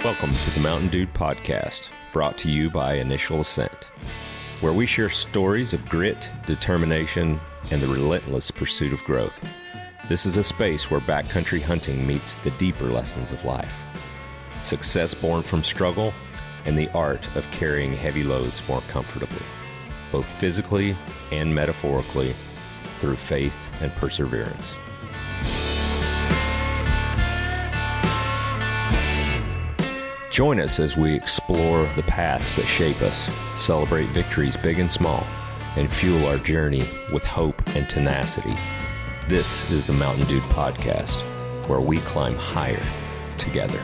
Welcome to the Mountain Dude Podcast, brought to you by Initial Ascent, where we share stories of grit, determination, and the relentless pursuit of growth. This is a space where backcountry hunting meets the deeper lessons of life. Success born from struggle and the art of carrying heavy loads more comfortably, both physically and metaphorically, through faith and perseverance. Join us as we explore the paths that shape us, celebrate victories big and small, and fuel our journey with hope and tenacity. This is the Mountain Dude Podcast, where we climb higher together.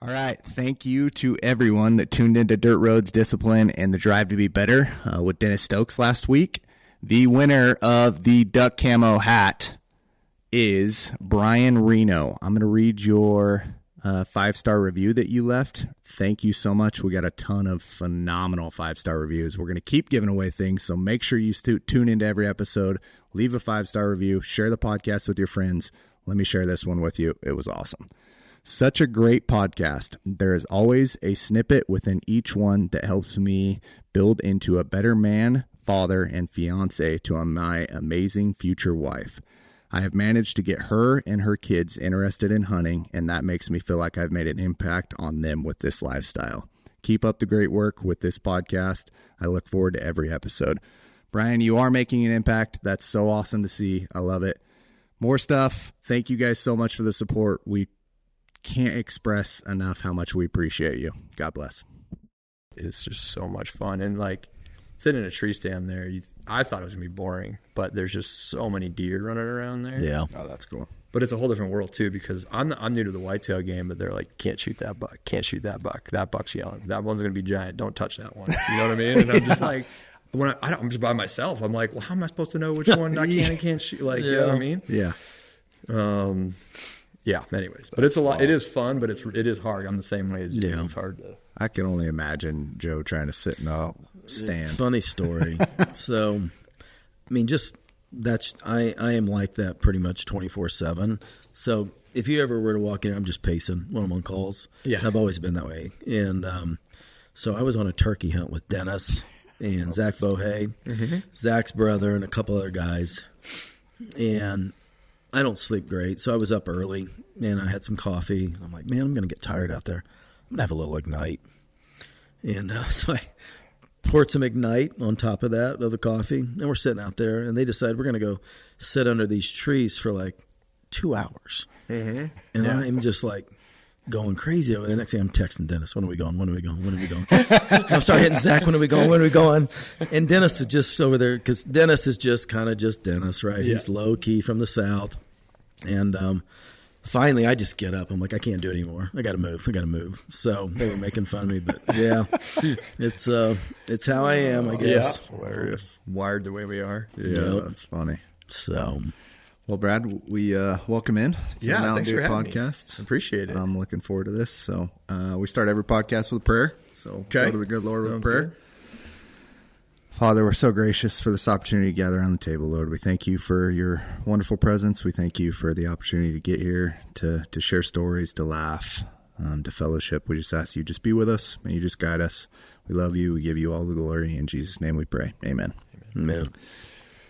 All right. Thank you to everyone that tuned into Dirt Roads, Discipline, and the Drive to Be Better with Dennis Stokes last week. The winner of the duck camo hat is Brian Reno. I'm going to read your 5-star review that you left. Thank you so much. We got a ton of phenomenal 5-star reviews. We're going to keep giving away things, so make sure you tune into every episode. Leave a 5-star review. Share the podcast with your friends. Let me share this one with you. It was awesome. Such a great podcast. There is always a snippet within each one that helps me build into a better man, father, and fiance to my amazing future wife. I have managed to get her and her kids interested in hunting, and that makes me feel like I've made an impact on them with this lifestyle. Keep up the great work with this podcast. I look forward to every episode. Brian, you are making an impact. That's so awesome to see. I love it. More stuff. Thank you guys so much for the support. We can't express enough how much we appreciate you. God bless. It's just so much fun. And like sitting in a tree stand there, I thought it was going to be boring, but there's just so many deer running around there. Yeah. Oh, that's cool. But it's a whole different world too, because I'm new to the whitetail game, but they're like, can't shoot that buck. Can't shoot that buck. That buck's yelling. That one's going to be giant. Don't touch that one. You know what I mean? And I'm just like, I'm just by myself. I'm like, well, how am I supposed to know which one I can and can't shoot? Like, you know what I mean? Yeah. Yeah. Anyways, but it's a lot. It is fun, but it is hard. I'm the same way as you. Yeah. It's hard to. I can only imagine Joe trying to sit in a stand. Funny story. So, I mean, I am like that pretty much 24/7. So if you ever were to walk in, I'm just pacing when I'm on calls. Yeah, I've always been that way. And so I was on a turkey hunt with Dennis and Zach Bohe, Zach's brother, and a couple other guys. And I don't sleep great, so I was up early, and I had some coffee. I'm like, man, I'm going to get tired out there. I'm going to have a little Ignite. And so I poured some Ignite on top of the coffee, and we're sitting out there, and they decided we're going to go sit under these trees for like 2 hours. Mm-hmm. And I'm just like going crazy. The next thing I'm texting Dennis, when are we going? When are we going? When are we going? I'm starting hitting Zach, when are we going? When are we going? And Dennis is just over there, because Dennis is just kind of just Dennis, right? Yeah. He's low key from the South. And finally, I just get up. I'm like, I can't do it anymore. I got to move. So they were making fun of me, but yeah, it's how I am, I guess. Yeah, that's hilarious. Wired the way we are. Yeah, that's funny. So, well, Brad, we welcome in to the Mountain Dude Podcast. Appreciate it. I'm looking forward to this. So we start every podcast with a prayer. So go to the good Lord with a prayer. Good. Father, we're so gracious for this opportunity to gather around the table, Lord. We thank you for your wonderful presence. We thank you for the opportunity to get here, to share stories, to laugh, to fellowship. We just ask you just be with us. May you just guide us. We love you. We give you all the glory. In Jesus' name we pray. Amen. Amen.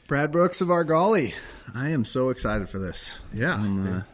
Brad Brooks of Argali. I am so excited for this. Yeah. I'm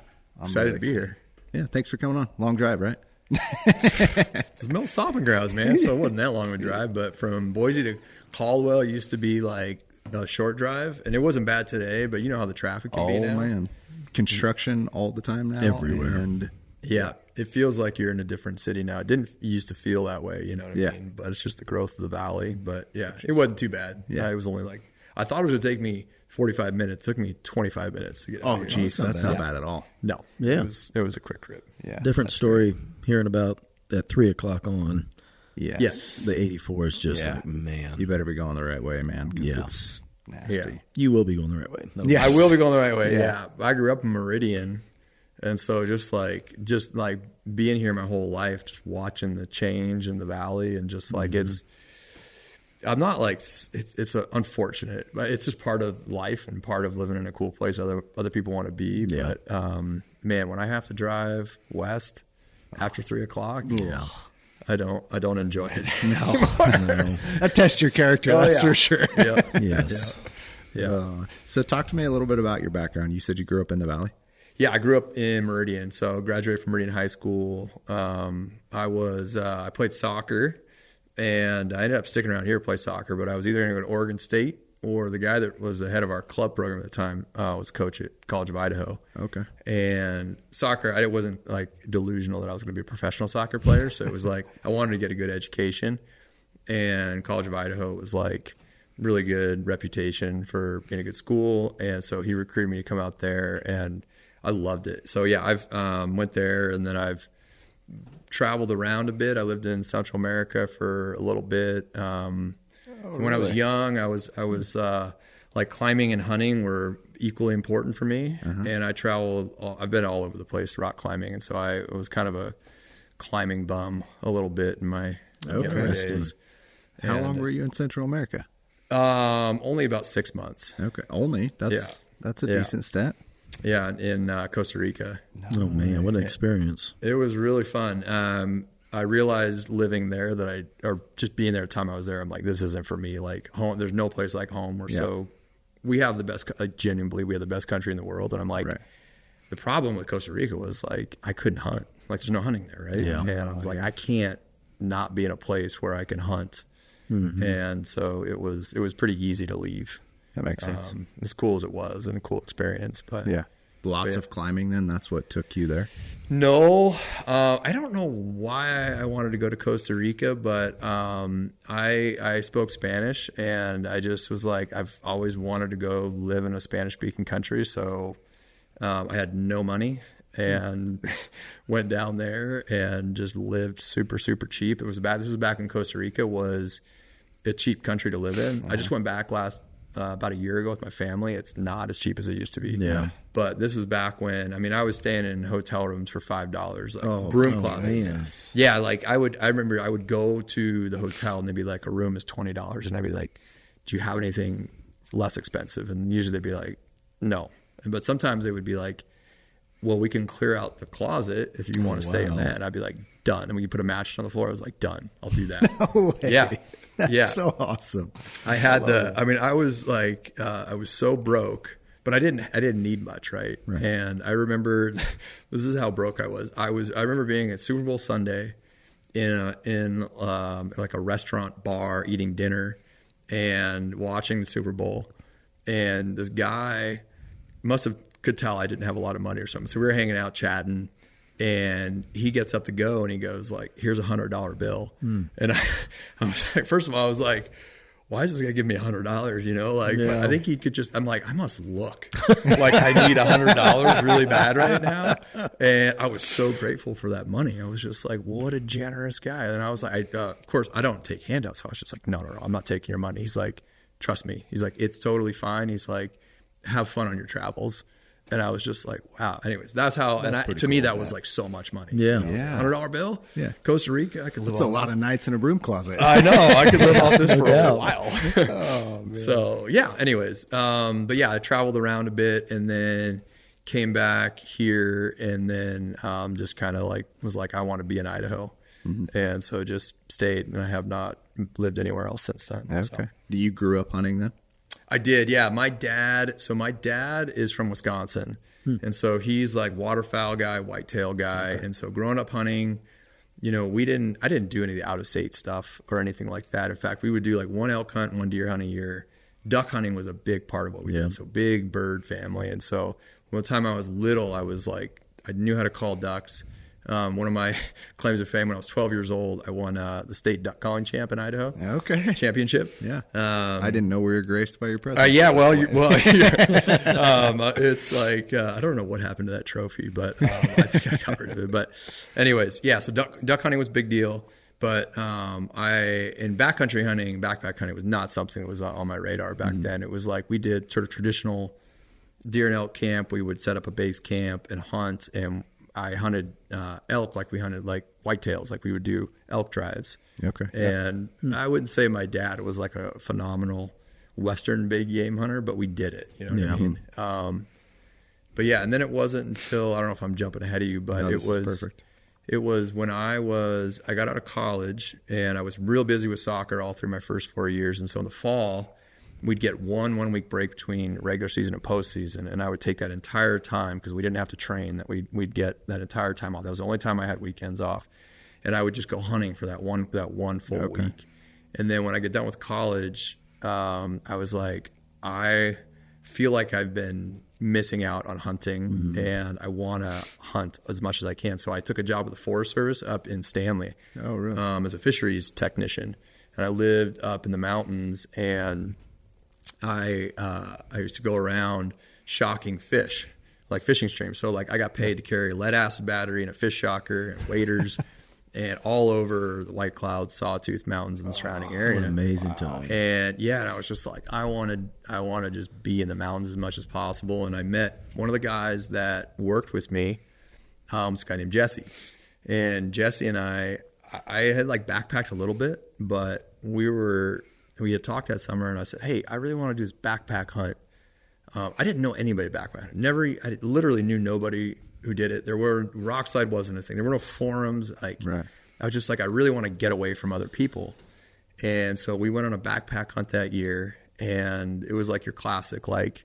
excited to be here. Yeah, thanks for coming on. Long drive, right? It's Mill Stomping Grounds, man. So it wasn't that long of a drive, but from Boise to Caldwell used to be like a short drive, and it wasn't bad today, but you know how the traffic can be now. Oh, man. Construction all the time now. Everywhere. And yeah, it feels like you're in a different city now. It didn't used to feel that way, you know what I mean? But it's just the growth of the valley. But yeah, it wasn't too bad. Yeah, it was only like, I thought it was going to take me 45 minutes. It took me 25 minutes to get out. Oh, geez, that's not bad at all. No. Yeah. It was a quick trip. Yeah. Different story hearing about at 3 o'clock on. Yes. The 84 is just like, man. You better be going the right way, man. Yeah. It's nasty. Yeah. You will be going the right way. I will be going the right way. Yeah. I grew up in Meridian. And so just like being here my whole life, just watching the change in the valley and just like I'm not like it's unfortunate, but it's just part of life and part of living in a cool place other people want to be. Yeah. But man, when I have to drive west after 3:00, Yeah. I don't enjoy it. No. That tests your character, that's for sure. Yeah. Yes. Yeah. So talk to me a little bit about your background. You said you grew up in the Valley? Yeah, I grew up in Meridian, so graduated from Meridian High School. I played soccer, and I ended up sticking around here to play soccer, but I was either going to go to Oregon State, or the guy that was the head of our club program at the time was coach at College of Idaho. Okay. And soccer, I wasn't like delusional that I was going to be a professional soccer player, so it was like I wanted to get a good education, and College of Idaho was like really good reputation for being a good school, and so he recruited me to come out there, and I loved it. So yeah, I've went there, and then I've traveled around a bit. I lived in Central America for a little bit. When I was young, I was like climbing and hunting were equally important for me, and I traveled. I've been all over the place rock climbing, and so I was kind of a climbing bum a little bit in my younger days. How long were you in Central America? Only about 6 months. Okay, only. That's a decent stint. Yeah, in Costa Rica. Oh man, what an experience! It was really fun. I realized living there or just being there the time I was there, I'm like, this isn't for me. Like home, there's no place like home. We have the best. I genuinely believe we have the best country in the world. And I'm like, the problem with Costa Rica was like I couldn't hunt. Like there's no hunting there, right? Yeah. And I was like, I can't not be in a place where I can hunt. And so it was pretty easy to leave. That makes sense. As cool as it was and a cool experience, but lots of climbing. Then that's what took you there. No, I don't know why I wanted to go to Costa Rica, but I spoke Spanish, and I just was like, I've always wanted to go live in a Spanish-speaking country, so I had no money and went down there and just lived super, super cheap. This was back when Costa Rica was a cheap country to live in. I just went back about a year ago with my family. It's not as cheap as it used to be. Yeah. But this was back when, I was staying in hotel rooms for $5, like broom closets. Man. Yeah, like I remember I would go to the hotel and they'd be like, a room is $20. And I'd be like, do you have anything less expensive? And usually they'd be like, no. But sometimes they would be like, well, we can clear out the closet if you want to stay in that. And I'd be like, done. And when you put a mattress on the floor, I was like, done. I'll do that. No way. Yeah. That's so awesome. I was like, I was so broke, but I didn't need much. Right. And I remember, this is how broke I was. I remember being at Super Bowl Sunday in like a restaurant bar, eating dinner and watching the Super Bowl. And this guy could tell I didn't have a lot of money or something. So we were hanging out, chatting, and he gets up to go and he goes like, here's $100 bill. And I was like, first of all, I was like, why is this guy giving me $100? You know, like, I think he could just, I'm like, I must look like I need $100 really bad right now. And I was so grateful for that money. I was just like, what a generous guy. And I was like, of course I don't take handouts. So I was just like, no, I'm not taking your money. He's like, trust me. He's like, it's totally fine. He's like, have fun on your travels. And I was just like, wow. Anyways, that's how, to me, that was like so much money. Yeah. $100 bill? Yeah. Costa Rica, I could live That's a lot of nights in a broom closet. I know. I could live off this for a while. Oh, man. So, yeah. Anyways, but yeah, I traveled around a bit and then came back here and then just kind of like was like, I want to be in Idaho. And so just stayed, and I have not lived anywhere else since then. Okay. So. You grew up hunting then? I did, yeah. My dad is from Wisconsin. And so he's like waterfowl guy, whitetail guy. And so growing up hunting, you know, I didn't do any of the out of state stuff or anything like that. In fact, we would do like one elk hunt, one deer hunt a year. Duck hunting was a big part of what we did. So big bird family. And so one time I was little, I was like, I knew how to call ducks. One of my claims of fame when I was 12 years old, I won the state duck calling champ in Idaho. Okay. Championship. Yeah. I didn't know we were graced by your presence. Yeah. Well, it's like, I don't know what happened to that trophy, but I think I got rid of it. But anyways, yeah. So duck hunting was a big deal. But in backcountry hunting, backpack hunting was not something that was on my radar back then. It was like we did sort of traditional deer and elk camp. We would set up a base camp and hunt, and I hunted elk like we hunted like whitetails, like we would do elk drives. Okay. And I wouldn't say my dad was like a phenomenal Western big game hunter, but we did it. You know what I mean? But yeah, and then it wasn't until, I don't know if I'm jumping ahead of you, but No, it this is perfect. It was when I got out of college, and I was real busy with soccer all through my first 4 years. And so in the fall, we'd get one week break between regular season and postseason, and I would take that entire time, because we didn't have to train, that we'd get that entire time off. That was the only time I had weekends off, and I would just go hunting for that one full week. And then when I get done with college, I was like, I feel like I've been missing out on hunting, and I want to hunt as much as I can. So I took a job with the Forest Service up in Stanley, as a fisheries technician, and I lived up in the mountains, and I used to go around shocking fish, like fishing streams. So like I got paid to carry a lead acid battery and a fish shocker and waders and all over the White Cloud, Sawtooth Mountains and the surrounding area. What an amazing time. And yeah, and I was just like, I want to just be in the mountains as much as possible. And I met one of the guys that worked with me, this guy named Jesse. And Jesse and I had like backpacked a little bit, but we had talked that summer, and I said, hey, I really want to do this backpack hunt. I didn't know anybody backpack. I literally knew nobody who did it. Rockslide wasn't a thing. There were no forums. I was just like, I really want to get away from other people. And so we went on a backpack hunt that year, and it was like your classic, like,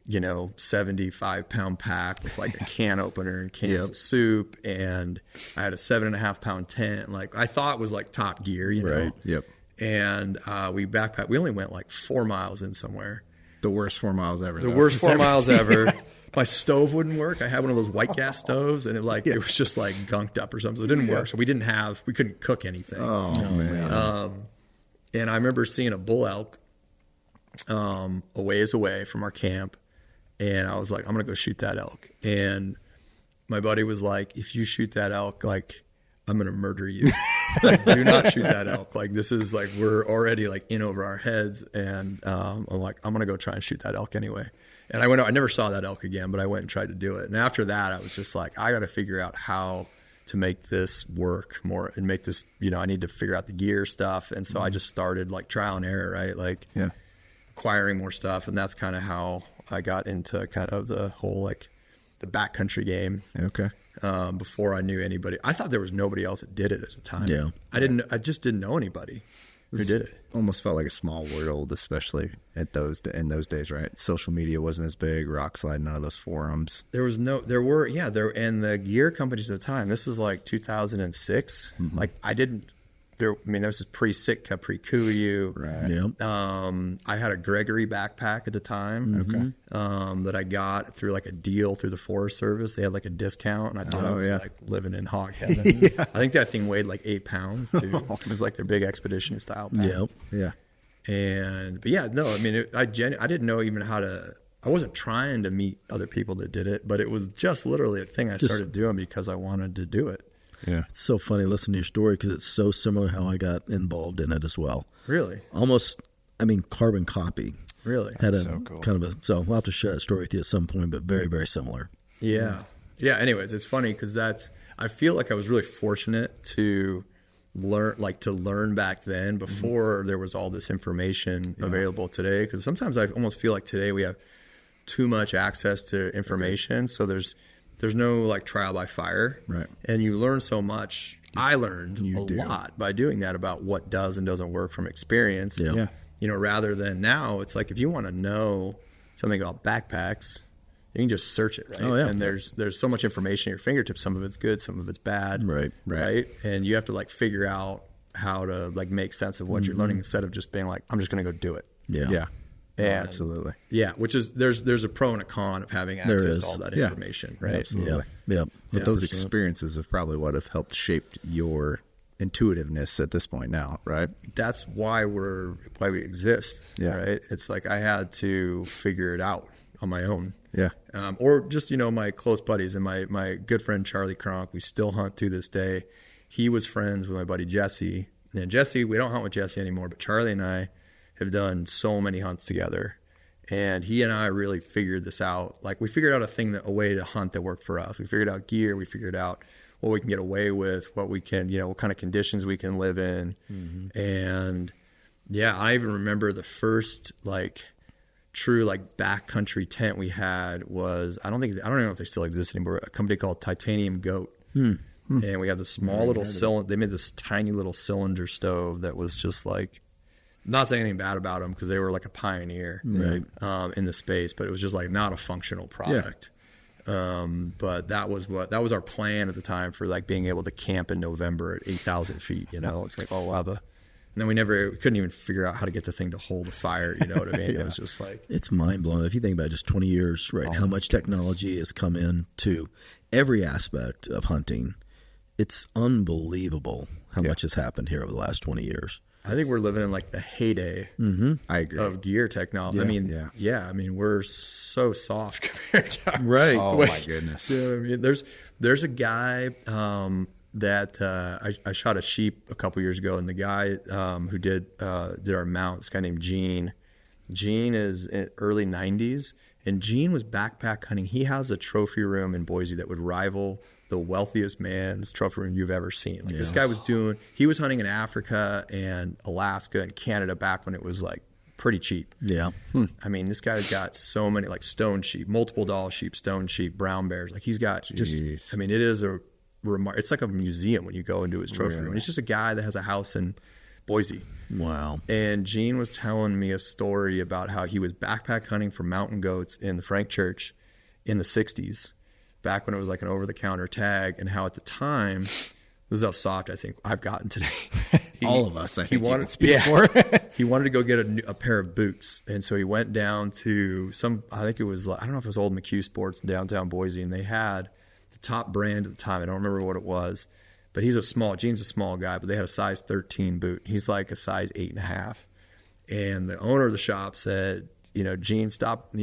75-pound pack with like a can opener and cans of soup. And I had a 7.5-pound tent. Like I thought it was like top gear, Right. Yep. And we backpacked. We only went like 4 miles in somewhere. The worst 4 miles ever. The worst 4 miles ever. My stove wouldn't work. I had one of those white gas stoves, and it was just like gunked up or something. So it didn't work. So we couldn't cook anything. Oh man. And I remember seeing a bull elk a ways away from our camp, and I was like, I'm gonna go shoot that elk. And my buddy was like, if you shoot that elk, like, I'm gonna murder you. Like, do not shoot that elk. Like, this is like, we're already like in over our heads. And I'm like, I'm gonna go try and shoot that elk anyway. And I never saw that elk again, but I went and tried to do it. And after that, I was just like, I got to figure out how to make this work more and make this, I need to figure out the gear stuff. And so I just started like trial and error, right? Like acquiring more stuff. And that's kind of how I got into kind of the whole, like the backcountry game. Okay. Before I knew anybody. I thought there was nobody else that did it at the time. Yeah. I just didn't know anybody who did it. Almost felt like a small world, especially in those days, right? Social media wasn't as big, Rockslide, none of those forums. And the gear companies at the time, this is like 2006. Like this is pre-Sitka, pre-Kuiu. Right. Yep. I had a Gregory backpack at the time. That I got through like a deal through the Forest Service. They had like a discount, and I thought I was like living in hog heaven. I think that thing weighed like 8 pounds too. It was like their big expedition style pack. Yep. Yeah. I didn't know even how to. I wasn't trying to meet other people that did it, but it was just literally a thing I started doing because I wanted to do it. Yeah. It's so funny listening to your story because it's so similar how I got involved in it as well. Really? Almost, carbon copy. Really? Had so cool. So we'll have to share a story with you at some point, but very, very similar. Yeah. Yeah. Anyways, it's funny because I feel like I was really fortunate to learn back then before there was all this information available today. Because sometimes I almost feel like today we have too much access to information. So there's no like trial by fire. Right. And you learn so much. I learned a lot by doing that about what does and doesn't work from experience. Yeah. Rather than now, it's like if you want to know something about backpacks, you can just search it, right? Oh, yeah. And there's so much information at your fingertips. Some of it's good, some of it's bad. Right. And you have to like figure out how to like make sense of what you're learning instead of just being like, I'm just going to go do it. Yeah. Yeah. And, Absolutely. Yeah. Which is there's a pro and a con of having access to all that Yeah. information, right? Absolutely. Yeah. But those 100%. experiences have probably what have helped shape your intuitiveness at this point now, right? That's why we exist. Yeah. Right. It's like I had to figure it out on my own. Yeah. Or just, my close buddies and my good friend Charlie Cronk, we still hunt to this day. He was friends with my buddy Jesse. And Jesse, we don't hunt with Jesse anymore, but Charlie and I have done so many hunts together. And he and I really figured this out. Like we figured out a way to hunt that worked for us. We figured out gear. We figured out what we can get away with, what we can, what kind of conditions we can live in. And yeah, I even remember the first true like backcountry tent we had was, I don't even know if they still exist anymore, a company called Titanium Goat. And we had this small little cylinder. They made this tiny little cylinder stove that was just like, not saying anything bad about them because they were like a pioneer in the space, but it was just like not a functional product. But that was our plan at the time for like being able to camp in November at 8,000 feet. You know, it's like, oh wow, and then we couldn't even figure out how to get the thing to hold a fire. You know what I mean? It was just like, it's mind blowing if you think about just 20 years, right? How much technology has come into every aspect of hunting. It's unbelievable how much has happened here over the last 20 years. I think we're living in like the heyday I agree. of gear technology. I mean, we're so soft compared to right. Oh my goodness. You know what I mean? There's a guy that I shot a sheep a couple years ago, and the guy who did our mount, this guy named Gene. Gene is in early 90s, and Gene was backpack hunting. He has a trophy room in Boise that would rival the wealthiest man's trophy room you've ever seen. Like this guy he was hunting in Africa and Alaska and Canada back when it was like pretty cheap. Yeah. I mean, this guy's got so many like stone sheep, multiple doll sheep, stone sheep, brown bears. Like he's got I mean, it is it's like a museum when you go into his trophy room. And he's just a guy that has a house in Boise. Wow. And Gene was telling me a story about how he was backpack hunting for mountain goats in the Frank Church in the 60s. Back when it was like an over-the-counter tag, and how at the time, this is how soft I think I've gotten today. All of us, I think he you wanted, can speak for. He wanted to go get a pair of boots, and so he went down to I think it was, I don't know if it was Old McHugh Sports in downtown Boise, and they had the top brand at the time. I don't remember what it was, but Gene's a small guy, but they had a size 13 boot. He's like a size 8.5. And the owner of the shop said, you know, Gene, stop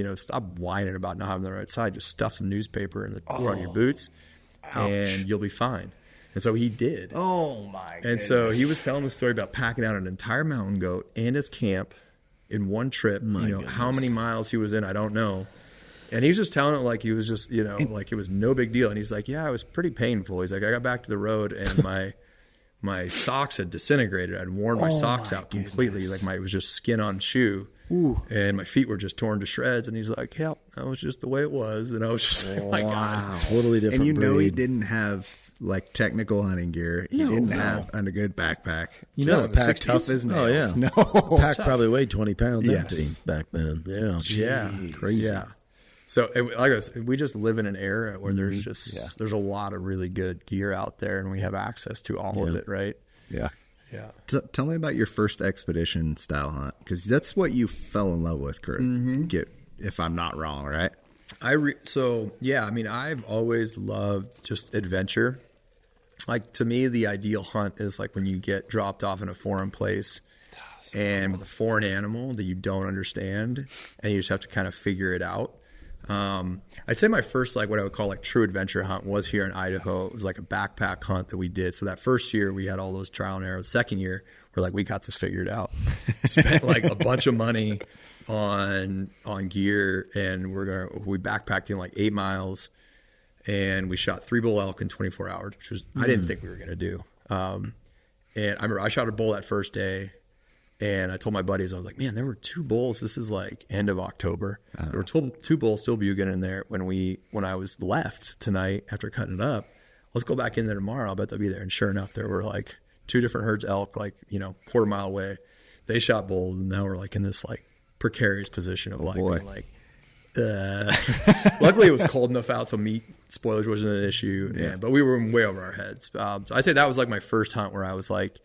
whining about not having the right size. Just stuff some newspaper in the door on your boots, and you'll be fine. And so he did. Oh my goodness. And so he was telling the story about packing out an entire mountain goat and his camp in one trip. How many miles he was in, I don't know. And he was just telling it like he was just, like it was no big deal. And he's like, yeah, it was pretty painful. He's like, I got back to the road and my socks had disintegrated. I'd worn my socks out completely. Like it was just skin on shoe. Ooh. And my feet were just torn to shreds. And he's like, yeah, that was just the way it was. And I was just like, my God. Totally different. And he didn't have like technical hunting gear. He didn't have a good backpack. The pack tough as nails. Oh yeah. No. Pack probably weighed 20 pounds empty back then. Yeah. Yeah. Crazy. Yeah. So like I said, we just live in an era where there's just there's a lot of really good gear out there, and we have access to all of it, right? Yeah. Yeah. Tell me about your first expedition style hunt, because that's what you fell in love with, Kurt. If I'm not wrong, right? I mean, I've always loved just adventure. Like to me, the ideal hunt is like when you get dropped off in a foreign place and with a foreign animal that you don't understand, and you just have to kind of figure it out. I'd say my first, like what I would call like true adventure hunt was here in Idaho. It was like a backpack hunt that we did. So that first year we had all those trial and errors. Second year, we're like, we got this figured out. Spent like a bunch of money on gear, and we backpacked in like 8 miles, and we shot 3 bull elk in 24 hours, which was, I didn't think we were going to do. And I remember I shot a bull that first day. And I told my buddies, I was like, man, there were 2 bulls. This is like end of October. There were 2 bulls still buging in there when I was left tonight after cutting it up. Let's go back in there tomorrow. I bet they'll be there. And sure enough, there were like 2 different herds of elk, like, quarter mile away. They shot bulls, and now we're like in this like precarious position of being like, luckily it was cold enough out, so meat spoilage wasn't an issue. Yeah. But we were way over our heads. So I'd say that was like my first hunt where I was like,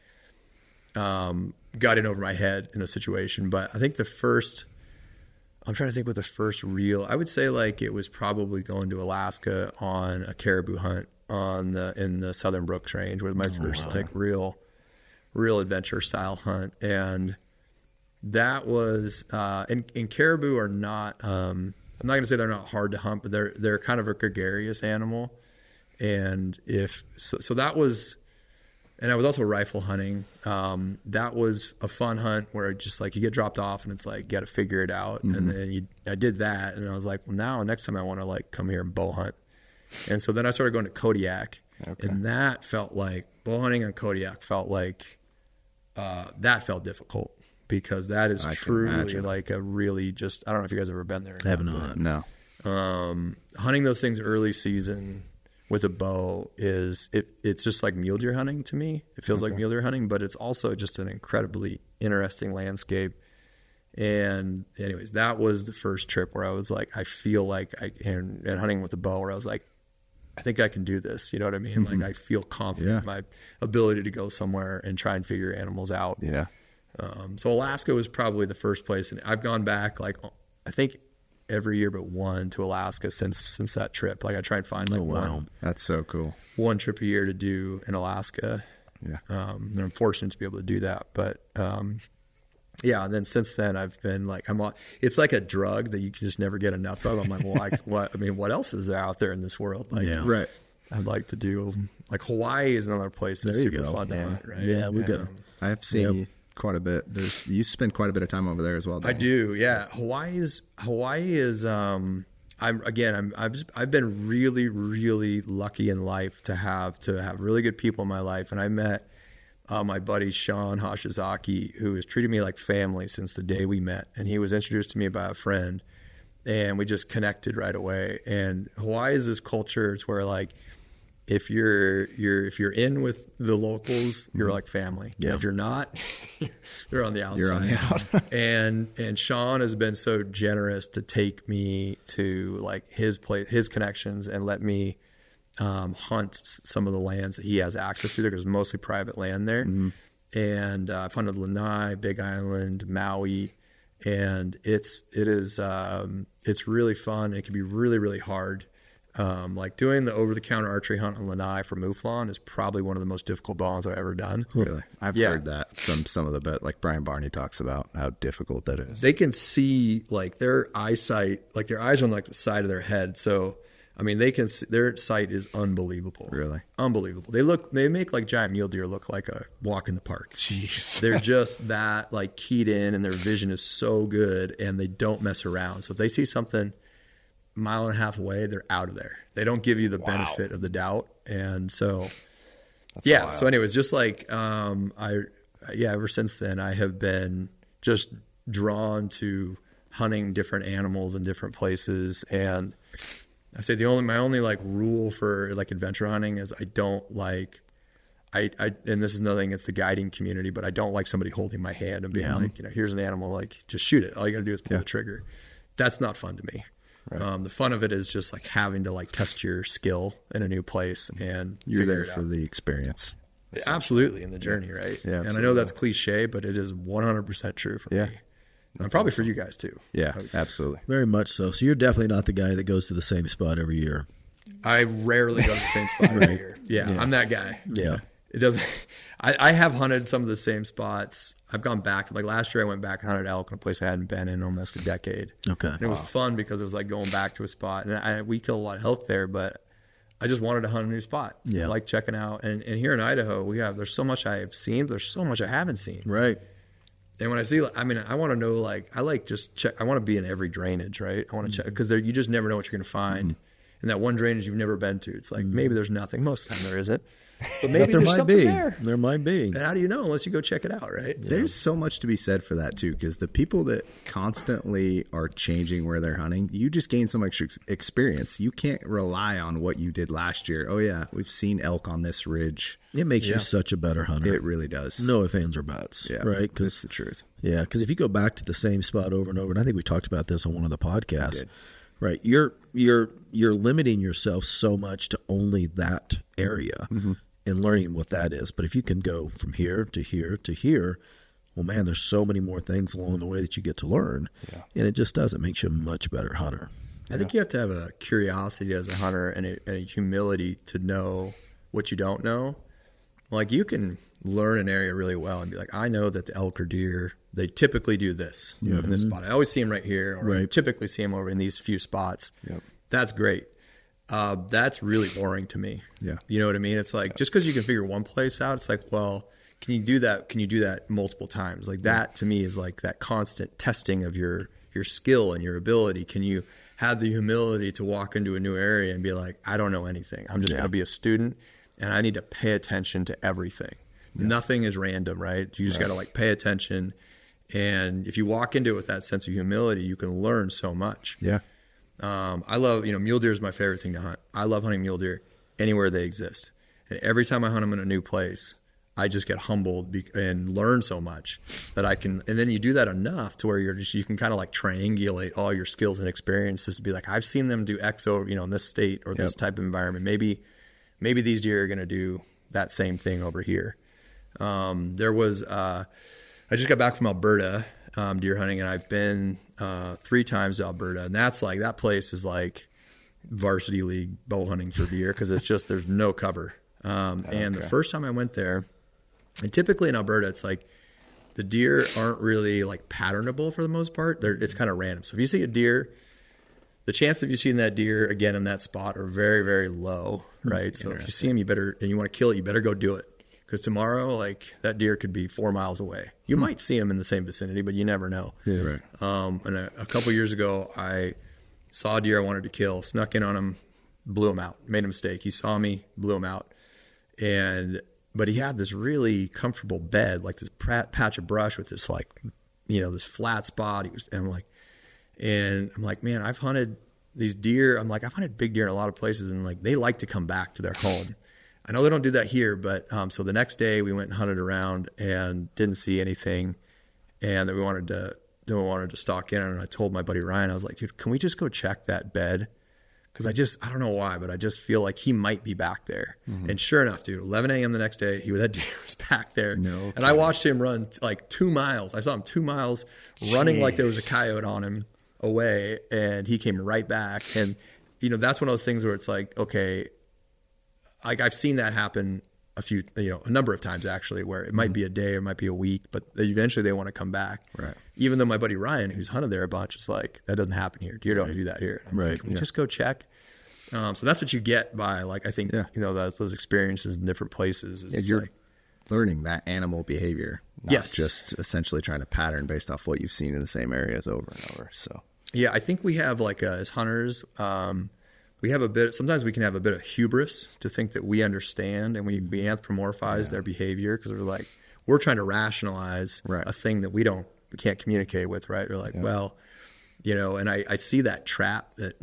got in over my head in a situation. But I think I'm trying to think what the first real, I would say like it was probably going to Alaska on a caribou hunt in the Southern Brooks Range, was my first like real adventure style hunt. And that was, and caribou are not, I'm not going to say they're not hard to hunt, but they're kind of a gregarious animal. And so that was, and I was also rifle hunting. That was a fun hunt where just like you get dropped off and it's like, you got to figure it out. And then I did that. And I was like, well, now next time I want to like come here and bow hunt. And so then I started going to Kodiak, and that felt like bow hunting on Kodiak felt like, that felt difficult because that is I can truly imagine. like a really just, I don't know if you guys have ever been there. I have not. No. Hunting those things early season with a bow it's just like mule deer hunting to me. It feels like mule deer hunting, but it's also just an incredibly interesting landscape. And anyways, that was the first trip where I was like, I feel like and hunting with a bow where I was like, I think I can do this. You know what I mean? Like I feel confident in my ability to go somewhere and try and figure animals out. Yeah. So Alaska was probably the first place. And I've gone back like, I think every year but one to Alaska since that trip. Like I try and find like That's so cool. one trip a year to do in Alaska. Yeah. And I'm fortunate to be able to do that. But, yeah, and then since then I've been like it's like a drug that you can just never get enough of. I'm like, well, what else is there out there in this world? Like, Right. I'd like to do like Hawaii is another place that's super fun to hunt, right? Yeah, we got. I've seen you quite a bit. You spend quite a bit of time over there as well. I do, yeah. Hawaii is I've been really, really lucky in life to have really good people in my life, and I met my buddy Sean Hashizaki, who has treated me like family since the day we met, and he was introduced to me by a friend, and we just connected right away. And Hawaii is this culture, it's where like if you're in with the locals, you're like family. Yeah. If you're not, you're on the outside. You're on the out. and Sean has been so generous to take me to like his place, his connections, and let me hunt some of the lands that he has access to there, because it's mostly private land there. And I've hunted Lanai, Big Island, Maui, and it's really fun. It can be really, really hard. Like doing the over-the-counter archery hunt on Lanai for mouflon is probably one of the most difficult bows I've ever done. Really? I've heard that from some of the bet, like Brian Barney talks about how difficult that is. They can see like their eyesight, like their eyes are on like the side of their head. So, I mean, they can see, their sight is unbelievable. Really? Unbelievable. They make like giant mule deer look like a walk in the park. Jeez. They're just that like keyed in, and their vision is so good, and they don't mess around. So if they see something a mile and a half away, they're out of there. They don't give you the benefit of the doubt. And so, wild. So anyways, just like, ever since then I have been just drawn to hunting different animals in different places. And I say my only like rule for like adventure hunting is I don't like, and this is nothing against the guiding community, but I don't like somebody holding my hand and being like, here's an animal, like just shoot it. All you got to do is pull the trigger. That's not fun to me. Right. The fun of it is just like having to like test your skill in a new place, and you're there for the experience. Absolutely, in the journey, right? Yeah, absolutely. And I know that's cliche, but it is 100% true for me. And probably for you guys too. Yeah, absolutely. Very much so. So you're definitely not the guy that goes to the same spot every year. I rarely go to the same spot every year. Yeah, I'm that guy. Yeah. It doesn't. I have hunted some of the same spots. I've gone back. Like last year, I went back and hunted elk in a place I hadn't been in almost a decade. Okay. And it was fun because it was like going back to a spot. And we kill a lot of elk there, but I just wanted to hunt a new spot. Yeah. I like checking out. And here in Idaho, there's so much I have seen, but there's so much I haven't seen. Right. And when I see, I mean, I want to know, like, I like just check. I want to be in every drainage, right? I want to check because you just never know what you're going to find. And that one drainage you've never been to, it's like maybe there's nothing. Most of the time there isn't. But maybe there there's might something be. there. There might be. And how do you know unless you go check it out, right? Yeah. There's so much to be said for that too, because the people that constantly are changing where they're hunting, you just gain so much experience. You can't rely on what you did last year. Oh yeah, we've seen elk on this ridge. It makes you such a better hunter. It really does. No ifs, ands, or buts. Yeah, right? That's the truth. Yeah, because if you go back to the same spot over and over, and I think we talked about this on one of the podcasts. Right, you're limiting yourself so much to only that area and learning what that is. But if you can go from here to here to here, well, man, there's so many more things along the way that you get to learn, and it just does. It makes you a much better hunter. I think you have to have a curiosity as a hunter and a humility to know what you don't know. Like you can learn an area really well and be like, I know that the elk or deer, they typically do this in this spot. I always see them right here, or I typically see them over in these few spots. That's great. That's really boring to me. Yeah. You know what I mean? It's like, just because you can figure one place out, it's like, well, can you do that? Can you do that multiple times? Like that to me is like that constant testing of your skill and your ability. Can you have the humility to walk into a new area and be like, I don't know anything. I'm just going to be a student and I need to pay attention to everything. Nothing is random, right? You just got to like pay attention And if you walk into it with that sense of humility, you can learn so much. Yeah. I love, mule deer is my favorite thing to hunt. I love hunting mule deer anywhere they exist. And every time I hunt them in a new place, I just get humbled and learn so much that I can. And then you do that enough to where you can kind of like triangulate all your skills and experiences to be like, I've seen them do X over, in this state or this type of environment. Maybe these deer are going to do that same thing over here. I just got back from Alberta deer hunting, and I've been 3 times to Alberta, and that place is like varsity league bow hunting for deer because it's just there's no cover. And the first time I went there, and typically in Alberta, it's like the deer aren't really like patternable for the most part. It's kind of random. So if you see a deer, the chance of you seeing that deer again in that spot are very, very low, right? So if you see him, and you want to kill it, you better go do it. Because tomorrow, like that deer could be 4 miles away. You might see him in the same vicinity, but you never know. Yeah, right. And a couple years ago, I saw a deer I wanted to kill, snuck in on him, blew him out, made a mistake. He saw me, blew him out. But he had this really comfortable bed, like this patch of brush with this like, this flat spot. I'm like, man, I've hunted these deer. I've hunted big deer in a lot of places, and like they like to come back to their home. I know they don't do that here, but so the next day we went and hunted around and didn't see anything, and then we wanted to stalk in. And I told my buddy Ryan, I was like, dude, can we just go check that bed? Because I don't know why, but I just feel like he might be back there. Mm-hmm. And sure enough, dude, 11 a.m. the next day, that deer was back there. No, and I watched him run like 2 miles. I saw him 2 miles running like there was a coyote on him away, and he came right back. And, that's one of those things where it's like, okay, like I've seen that happen a number of times actually, where it might be a day or it might be a week, but eventually they want to come back. Right. Even though my buddy Ryan, who's hunted there a bunch, is like, that doesn't happen here. Deer don't do that here. Like, can we just go check? So that's what you get by like, I think, those experiences in different places. You're like, learning that animal behavior, not yes, just essentially trying to pattern based off what you've seen in the same areas over and over. So yeah, I think we have like as hunters, sometimes we can have a bit of hubris to think that we understand, and we anthropomorphize their behavior because we're trying to rationalize a thing that we can't communicate with, right? We're like, well, and I see that trap that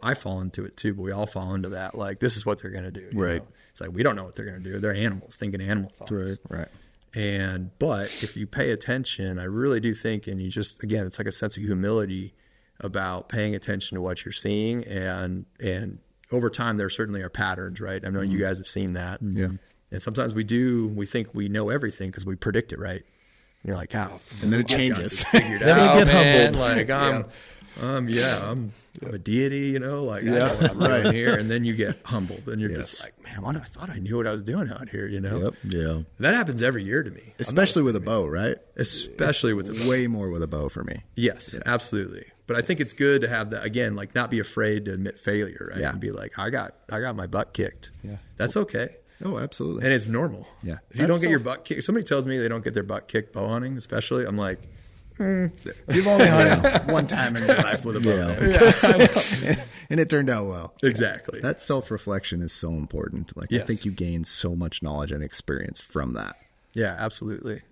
I fall into it too, but we all fall into that. Like, this is what they're going to do. Right. It's like, we don't know what they're going to do. They're animals thinking animal thoughts. Right. But if you pay attention, I really do think, and you just, again, it's like a sense of humility about paying attention to what you're seeing, and over time there certainly are patterns, right? I know you guys have seen that. Yeah. And sometimes we think we know everying because we predict it, right? And you're like, oh, and then it changes. Figured then out, we get man. humbled. Like I'm a deity, like I know what I'm doing here, and then you get humbled, and you're just like, man, I thought I knew what I was doing out here, Yep. Yeah. That happens every year to me, especially with a bow, right? Especially with a bow. Way more with a bow for me. Yes, absolutely. But I think it's good to have that, again, like not be afraid to admit failure, right? Yeah. And be like, I got my butt kicked. Yeah. That's okay. Oh, absolutely. And it's normal. Yeah. If you don't get your butt kicked, if somebody tells me they don't get their butt kicked bow hunting, especially, I'm like, You've only hunted one time in your life with a bow, and it turned out well. Exactly. That self-reflection is so important. Like, I think you gain so much knowledge and experience from that. Yeah, absolutely.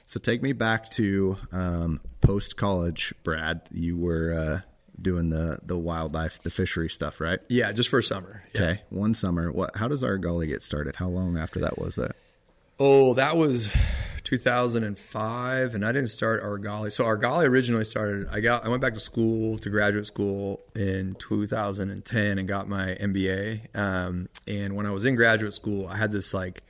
So take me back to post-college, Brad. You were doing the wildlife, the fishery stuff, right? Yeah, just for a summer. Yeah. Okay, one summer. How does Argali get started? How long after that was that? Oh, that was 2005, and I didn't start Argali. So Argali originally started, I went back to graduate school in 2010 and got my MBA. And when I was in graduate school, I had this like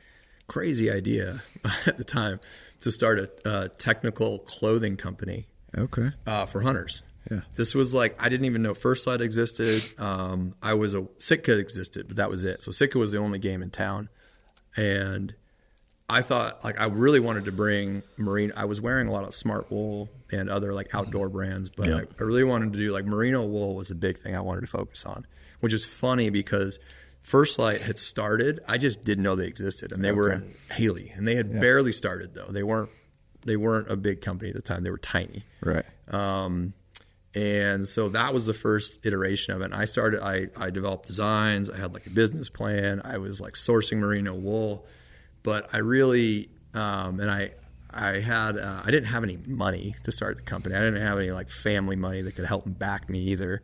crazy idea at the time to start a technical clothing company. Okay. For hunters. Yeah. This was like, I didn't even know First Light existed. Sitka existed, but that was it. So Sitka was the only game in town. And I thought, like, I really wanted to bring merino. I was wearing a lot of Smart Wool and other like outdoor brands, but I really wanted to do like merino wool was a big thing I wanted to focus on, which is funny because First Light had started. I just didn't know they existed, and they were in Haley, and they had barely started though. They weren't a big company at the time. They were tiny. Right. And so that was the first iteration of it. And I developed designs. I had like a business plan. I was like sourcing merino wool. But I really, and I I didn't have any money to start the company. I didn't have any like family money that could help back me either.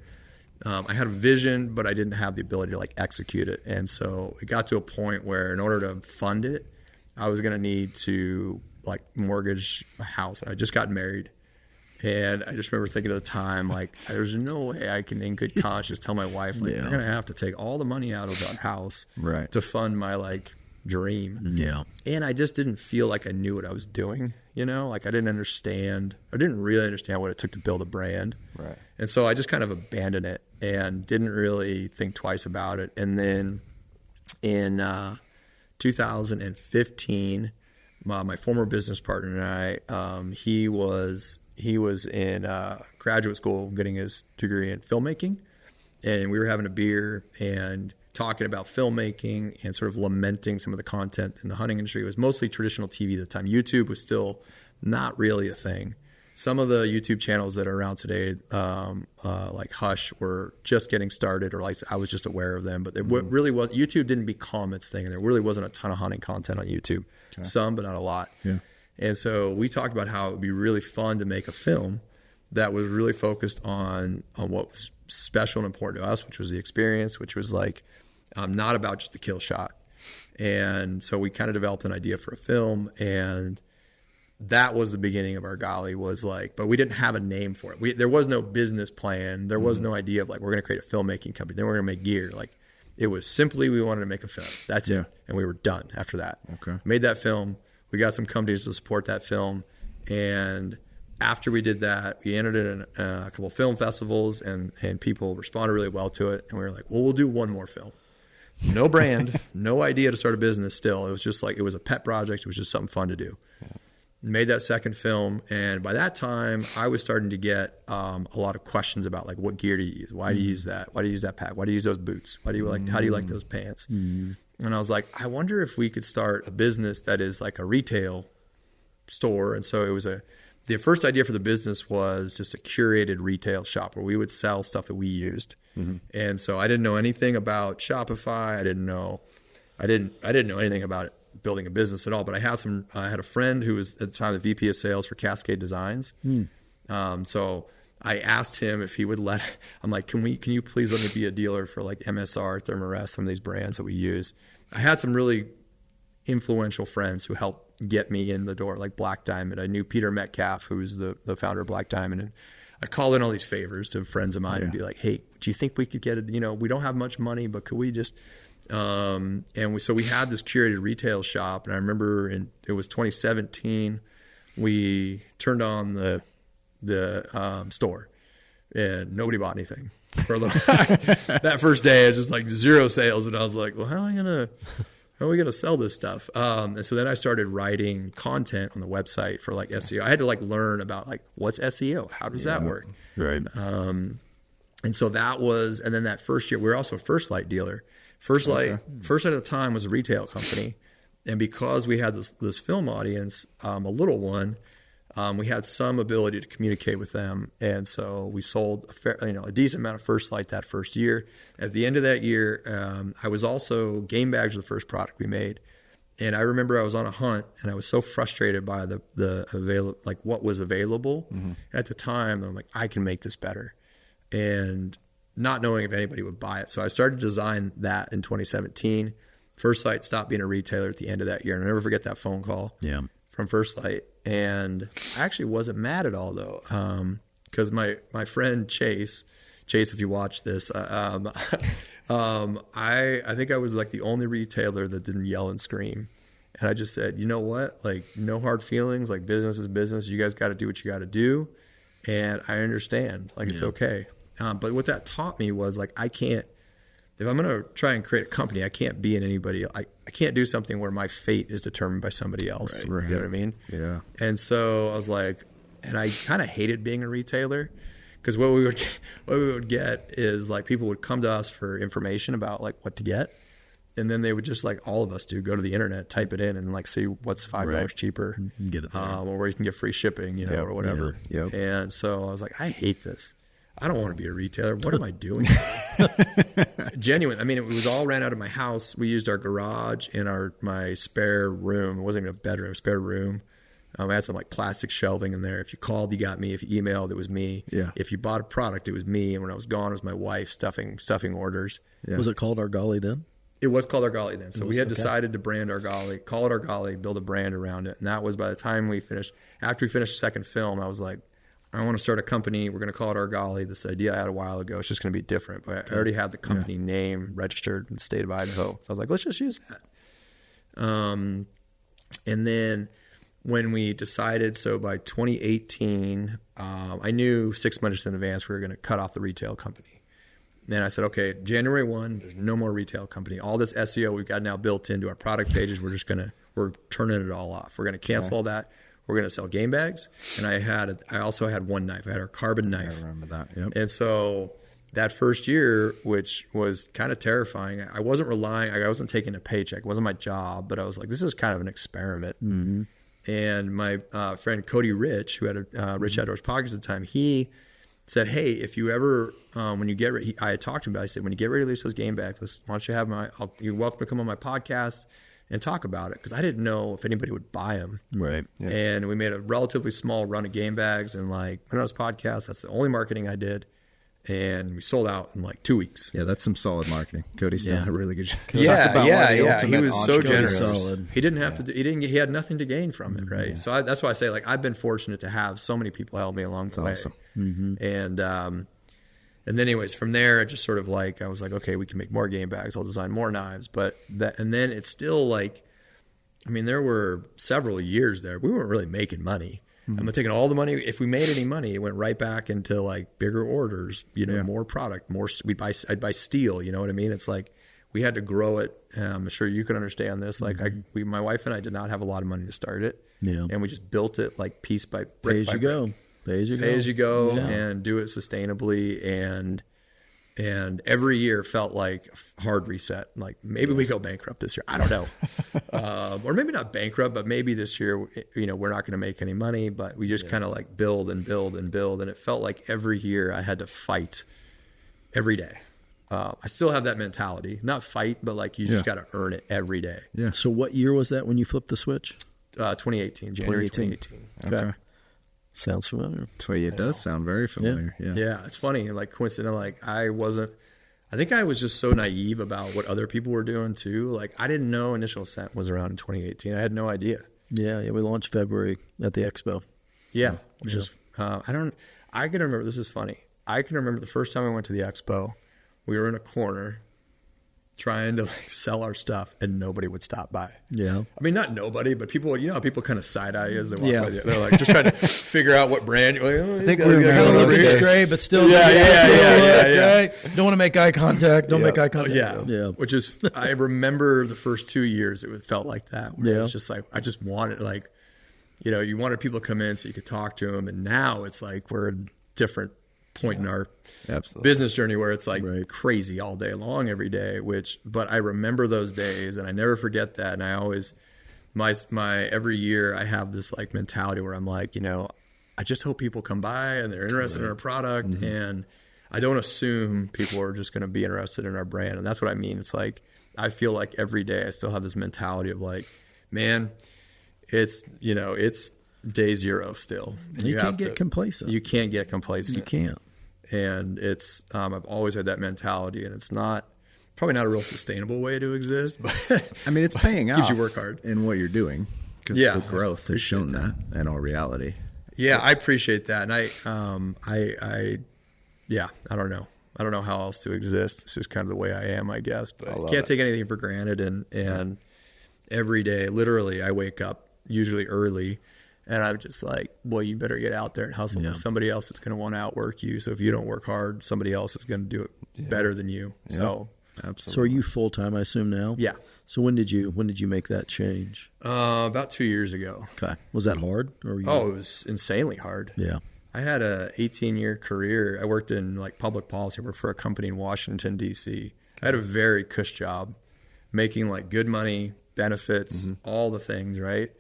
I had a vision, but I didn't have the ability to like execute it. And so it got to a point where in order to fund it, I was going to need to like mortgage a house. I just got married. And I just remember thinking at the time, like, there's no way I can in good conscience tell my wife, like, you're going to have to take all the money out of our house to fund my like dream. Yeah. And I just didn't feel like I knew what I was doing, you know, like I didn't really understand what it took to build a brand. Right. And so I just kind of abandoned it and didn't really think twice about it. And then in 2015, my former business partner and I, he was in graduate school getting his degree in filmmaking, and we were having a beer and talking about filmmaking and sort of lamenting some of the content in the hunting industry. It was mostly traditional TV at the time. YouTube was still not really a thing. Some of the YouTube channels that are around today, like Hush, were just getting started, or like I was just aware of them. But it really was, YouTube didn't become its thing, and there really wasn't a ton of hunting content on YouTube. Okay. Some, but not a lot. Yeah. And so we talked about how it would be really fun to make a film that was really focused on what was special and important to us, which was the experience, which was like not about just the kill shot. And so we kind of developed an idea for a film, and that was the beginning of Argali. Was like, but we didn't have a name for it. There was no business plan. There was no idea of like, we're going to create a filmmaking company, then we're going to make gear. Like, it was simply we wanted to make a film. That's it. And we were done after that. Okay. Made that film. We got some companies to support that film. And after we did that, we entered it in a couple of film festivals, and people responded really well to it. And we were like, well, we'll do one more film. No brand, no idea to start a business still. It was just like, it was a pet project. It was just something fun to do. Yeah. Made that second film. And by that time, I was starting to get a lot of questions about like, what gear do you use? Why do you use that? Why do you use that pack? Why do you use those boots? How do you like those pants? And I was like, I wonder if we could start a business that is like a retail store. And so it was the first idea for the business was just a curated retail shop where we would sell stuff that we used. And so I didn't know anything about Shopify. I didn't know anything about it, building a business at all. But I had a friend who was at the time the VP of sales for Cascade Designs. So I asked him if he would I'm like, can you please let me be a dealer for like MSR, Thermarest, some of these brands that we use. I had some really influential friends who helped get me in the door, like Black Diamond. I knew Peter Metcalf, who was the founder of Black Diamond. And I called in all these favors to friends of mine and be like, hey, do you think we could get it? You know, we don't have much money, but could we just, so we had this curated retail shop. And I remember it was 2017, we turned on the store, and nobody bought anything for a little that first day. It was just like zero sales, and I was like, well, how are we gonna sell this stuff? And so then I started writing content on the website for like SEO. I had to like learn about like, what's SEO, how does that work, right? And so that was, and then that first year we were also a First Light dealer. First Light at the time was a retail company, and because we had this film audience, a little one. We had some ability to communicate with them, and so we sold a decent amount of First Light that first year. At the end of that year, I was also game bags was the first product we made, and I remember I was on a hunt, and I was so frustrated by what was available at the time. I'm like, I can make this better, and not knowing if anybody would buy it. So I started to design that in 2017. First Light stopped being a retailer at the end of that year, and I'll never forget that phone call from First Light. And I actually wasn't mad at all though, because my friend Chase, if you watch this, I think I was like the only retailer that didn't yell and scream. And I just said, you know what, like, no hard feelings, like, business is business. You guys got to do what you got to do. And I understand, like, it's okay. But what that taught me was like, if I'm going to try and create a company, I can't be in anybody. I can't do something where my fate is determined by somebody else. Right. You know what I mean? Yeah. And so I was like, and I kind of hated being a retailer, because what we would get is like, people would come to us for information about like what to get. And then they would just, like all of us do, go to the internet, type it in, and like see what's $5 cheaper, get it there. Or where you can get free shipping, or whatever. Yep. And so I was like, I hate this. I don't want to be a retailer. What am I doing? Genuine. I mean, it was all ran out of my house. We used our garage and my spare room. It wasn't even a bedroom, spare room. I had some like plastic shelving in there. If you called, you got me. If you emailed, it was me. Yeah. If you bought a product, it was me. And when I was gone, it was my wife stuffing orders. Yeah. Was it called Argali then? It was called Argali then. So we had decided to brand Argali, call it Argali, build a brand around it. And that was by the time we finished, after we finished the second film, I was like, I want to start a company. We're going to call it Argali. This idea I had a while ago. It's just going to be different. But I already had the company name registered in the state of Idaho. So I was like, let's just use that. And then when we decided, so by 2018, I knew 6 months in advance we were going to cut off the retail company. And I said, okay, January 1, there's no more retail company. All this SEO we've got now built into our product pages, we're turning it all off. We're going to cancel all that. We're going to sell game bags. And I also had one knife. I had our carbon knife. I remember that. Yep. And so that first year, which was kind of terrifying, I wasn't taking a paycheck. It wasn't my job, but I was like, this is kind of an experiment. Mm-hmm. And my friend Cody Rich, who had a Rich Outdoors podcast at the time, he said, hey, if you ever, when you get ready, I had talked to him about it. I said, when you get ready to release those game bags, why don't you have you're welcome to come on my podcast and talk about it. Because I didn't know if anybody would buy them. Right. Yeah. And we made a relatively small run of game bags. And like, when I was podcast, that's the only marketing I did. And we sold out in like 2 weeks. Yeah, that's some solid marketing. Cody's done a really good job. Yeah. He was so generous. Solid. He didn't have to. He had nothing to gain from it, right? Yeah. So that's why I say, like, I've been fortunate to have so many people help me along the way. Awesome. Mm-hmm. And then, anyways, from there, it just sort of like I was like, okay, we can make more game bags. I'll design more knives, and then it's still like, I mean, there were several years there we weren't really making money. I'm taking all the money. If we made any money, it went right back into like bigger orders, more product, more. I'd buy steel. You know what I mean? It's like we had to grow it. I'm sure you can understand this. Like my wife and I did not have a lot of money to start it. Yeah. And we just built it like piece by brick. Pay as you go. Pay as you go, and do it sustainably. And every year felt like a hard reset. Like maybe we go bankrupt this year. I don't know. Or maybe not bankrupt, but maybe this year, we're not going to make any money, but we just kind of like build and build and build. And it felt like every year I had to fight every day. I still have that mentality, not fight, but like you just got to earn it every day. Yeah. So what year was that when you flipped the switch? 2018, January 2018. Okay. Sounds familiar. It does sound very familiar. Yeah, it's funny. Like coincidentally, like I think I was just so naive about what other people were doing too. Like I didn't know Initial Ascent was around in 2018. I had no idea. Yeah. We launched February at the expo. Yeah, which is I can remember. This is funny. I can remember the first time I went to the expo. We were in a corner trying to like sell our stuff, and nobody would stop by. Yeah. I mean, not nobody, but people, how people kind of side eye you as they walk by you. They're like just trying to figure out what brand. You're like, I think we remember Go those days. straight, but still. Yeah. Don't want to make eye contact. Don't make eye contact. Yeah. Which is, I remember the first 2 years, it felt like that. Where it was just like, I just wanted like, you wanted people to come in so you could talk to them. And now it's like, we're at a different point in our business journey where it's like crazy all day long, every day, but I remember those days and I never forget that. And I always, my every year I have this like mentality where I'm like, I just hope people come by and they're interested in our product. Mm-hmm. And I don't assume people are just going to be interested in our brand. And that's what I mean. It's like, I feel like every day I still have this mentality of like, man, it's day zero still. And you can't get complacent. You can't get complacent. You can't. And it's, I've always had that mentality, and it's probably not a real sustainable way to exist, but I mean, it's paying keeps off you work hard in what you're doing because the growth has shown that in all reality. Yeah. I appreciate that. And I don't know. I don't know how else to exist. This is kind of the way I am, I guess, but I can't take anything for granted. And every day, literally I wake up usually early. And I'm just like, well, you better get out there and hustle. Yeah. Somebody else is going to want to outwork you. So if you don't work hard, somebody else is going to do it better than you. Yeah. So, absolutely. So are you full time? I assume now. Yeah. So when did you make that change? About 2 years ago. Okay. Was that hard? Or were you... Oh, it was insanely hard. Yeah. I had a 18-year career. I worked in like public policy. I worked for a company in Washington D.C. I had a very cush job, making like good money, benefits, all the things, right?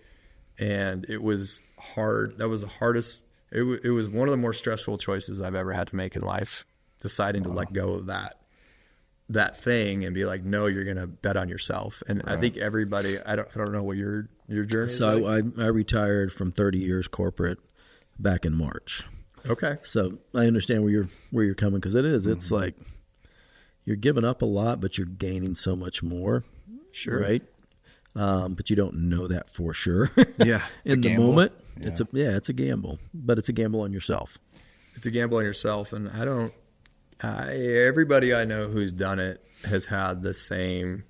And it was hard. That was the hardest. It was one of the more stressful choices I've ever had to make in life, deciding to let go of that. that thing and be like, no, you're going to bet on yourself. And I think everybody, I don't know what your journey is. So like. I retired from 30 years corporate back in March. Okay. So I understand where you're coming, because it's like you're giving up a lot, but you're gaining so much more. Sure. Right. But you don't know that for sure. Yeah. In the moment, it's a gamble, but it's a gamble on yourself. It's a gamble on yourself. And everybody I know who's done it has had the same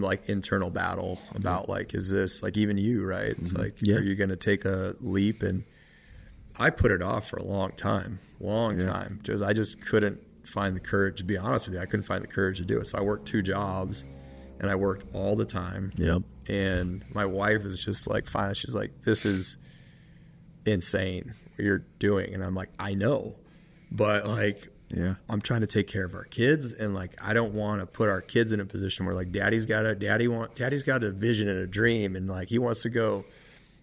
like internal battle about like, is this like, even you, right? It's like, are you going to take a leap? And I put it off for a long time, because I just couldn't find the courage, to be honest with you. I couldn't find the courage to do it. So I worked 2 jobs and I worked all the time. Yep. And my wife is just like, fine. She's like, this is insane what you're doing. And I'm like, I know, but like, I'm trying to take care of our kids, and like I don't want to put our kids in a position where like daddy's got a vision and a dream, and like he wants to go,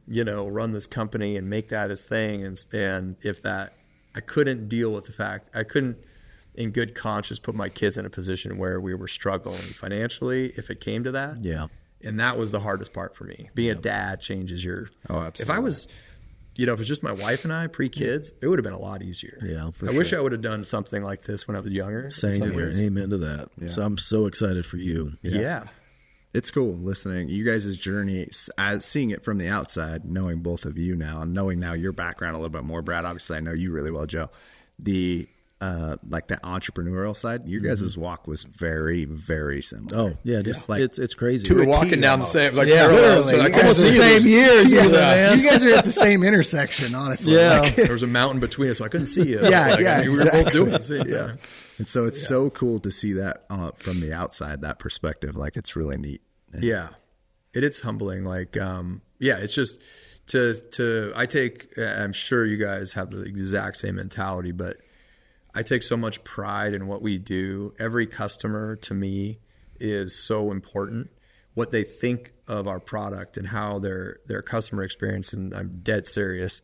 run this company and make that his thing, and if that, I couldn't deal with the fact I couldn't in good conscience put my kids in a position where we were struggling financially if it came to that. Yeah. And that was the hardest part for me. Being a dad changes your. Oh, absolutely. If I was. If it's just my wife and I pre-kids, it would have been a lot easier. Yeah, I wish I would have done something like this when I was younger. Same here. Amen to that. Yeah. So I'm so excited for you. Yeah. It's cool listening. You guys' journey, as seeing it from the outside, knowing both of you now, and knowing now your background a little bit more. Brad, obviously I know you really well, Joe. The like that entrepreneurial side, you guys' walk was very, very similar. Oh yeah, just like it's crazy. We're walking down the same, like literally, almost the same years. Man. You guys are at the same intersection, honestly. Yeah, like, there was a mountain between us, so I couldn't see you. Exactly. We were both doing it at the same time. And so it's so cool to see that from the outside, that perspective. Like it's really neat. Yeah, it's humbling. Like, it's just I'm sure you guys have the exact same mentality, but I take so much pride in what we do. Every customer to me is so important. What they think of our product and how their customer experience, and I'm dead serious,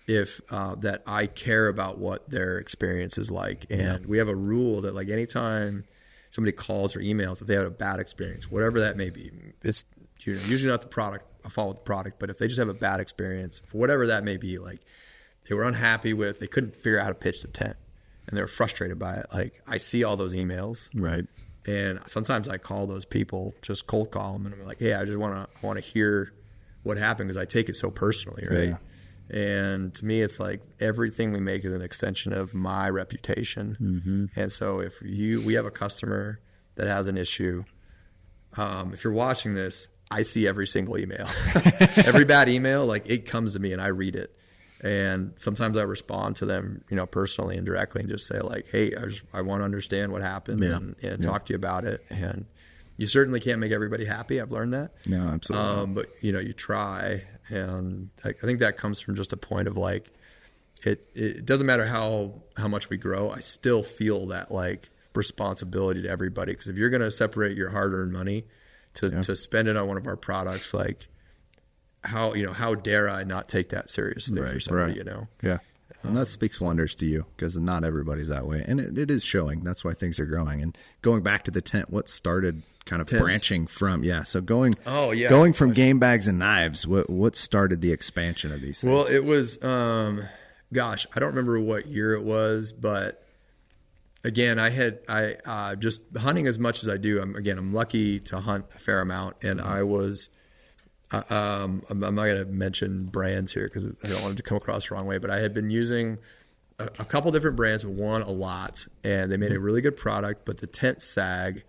if that I care about what their experience is like. And we have a rule that like anytime somebody calls or emails, if they had a bad experience, whatever that may be, it's usually not the product, I follow the product, but if they just have a bad experience, for whatever that may be, like they were unhappy with, they couldn't figure out how to pitch the tent, and they were frustrated by it. Like I see all those emails, right? And sometimes I call those people, just cold call them, and I'm like, hey, I just want to hear what happened, because I take it so personally, right? Yeah. And to me, it's like everything we make is an extension of my reputation. Mm-hmm. And so if we have a customer that has an issue, if you're watching this, I see every single email, every bad email, like it comes to me and I read it. And sometimes I respond to them, personally and directly, and just say like, hey, I want to understand what happened and talk to you about it. And you certainly can't make everybody happy. I've learned that. No, absolutely. But you try. And I think that comes from just a point of like, it doesn't matter how much we grow. I still feel that like responsibility to everybody. Because if you're going to separate your hard-earned money to spend it on one of our products, like, how dare I not take that seriously for somebody, Yeah. And that speaks wonders to you, because not everybody's that way. And it is showing. That's why things are growing. And going back to the tent, what started kind of branching from, so going from game bags and knives, what started the expansion of these things? Well, it was, I don't remember what year it was, but again, I just hunting as much as I do. I'm lucky to hunt a fair amount, and I was, I'm not going to mention brands here because I don't want it to come across the wrong way, but I had been using a couple different brands, one a lot, and they made a really good product, but the tent sag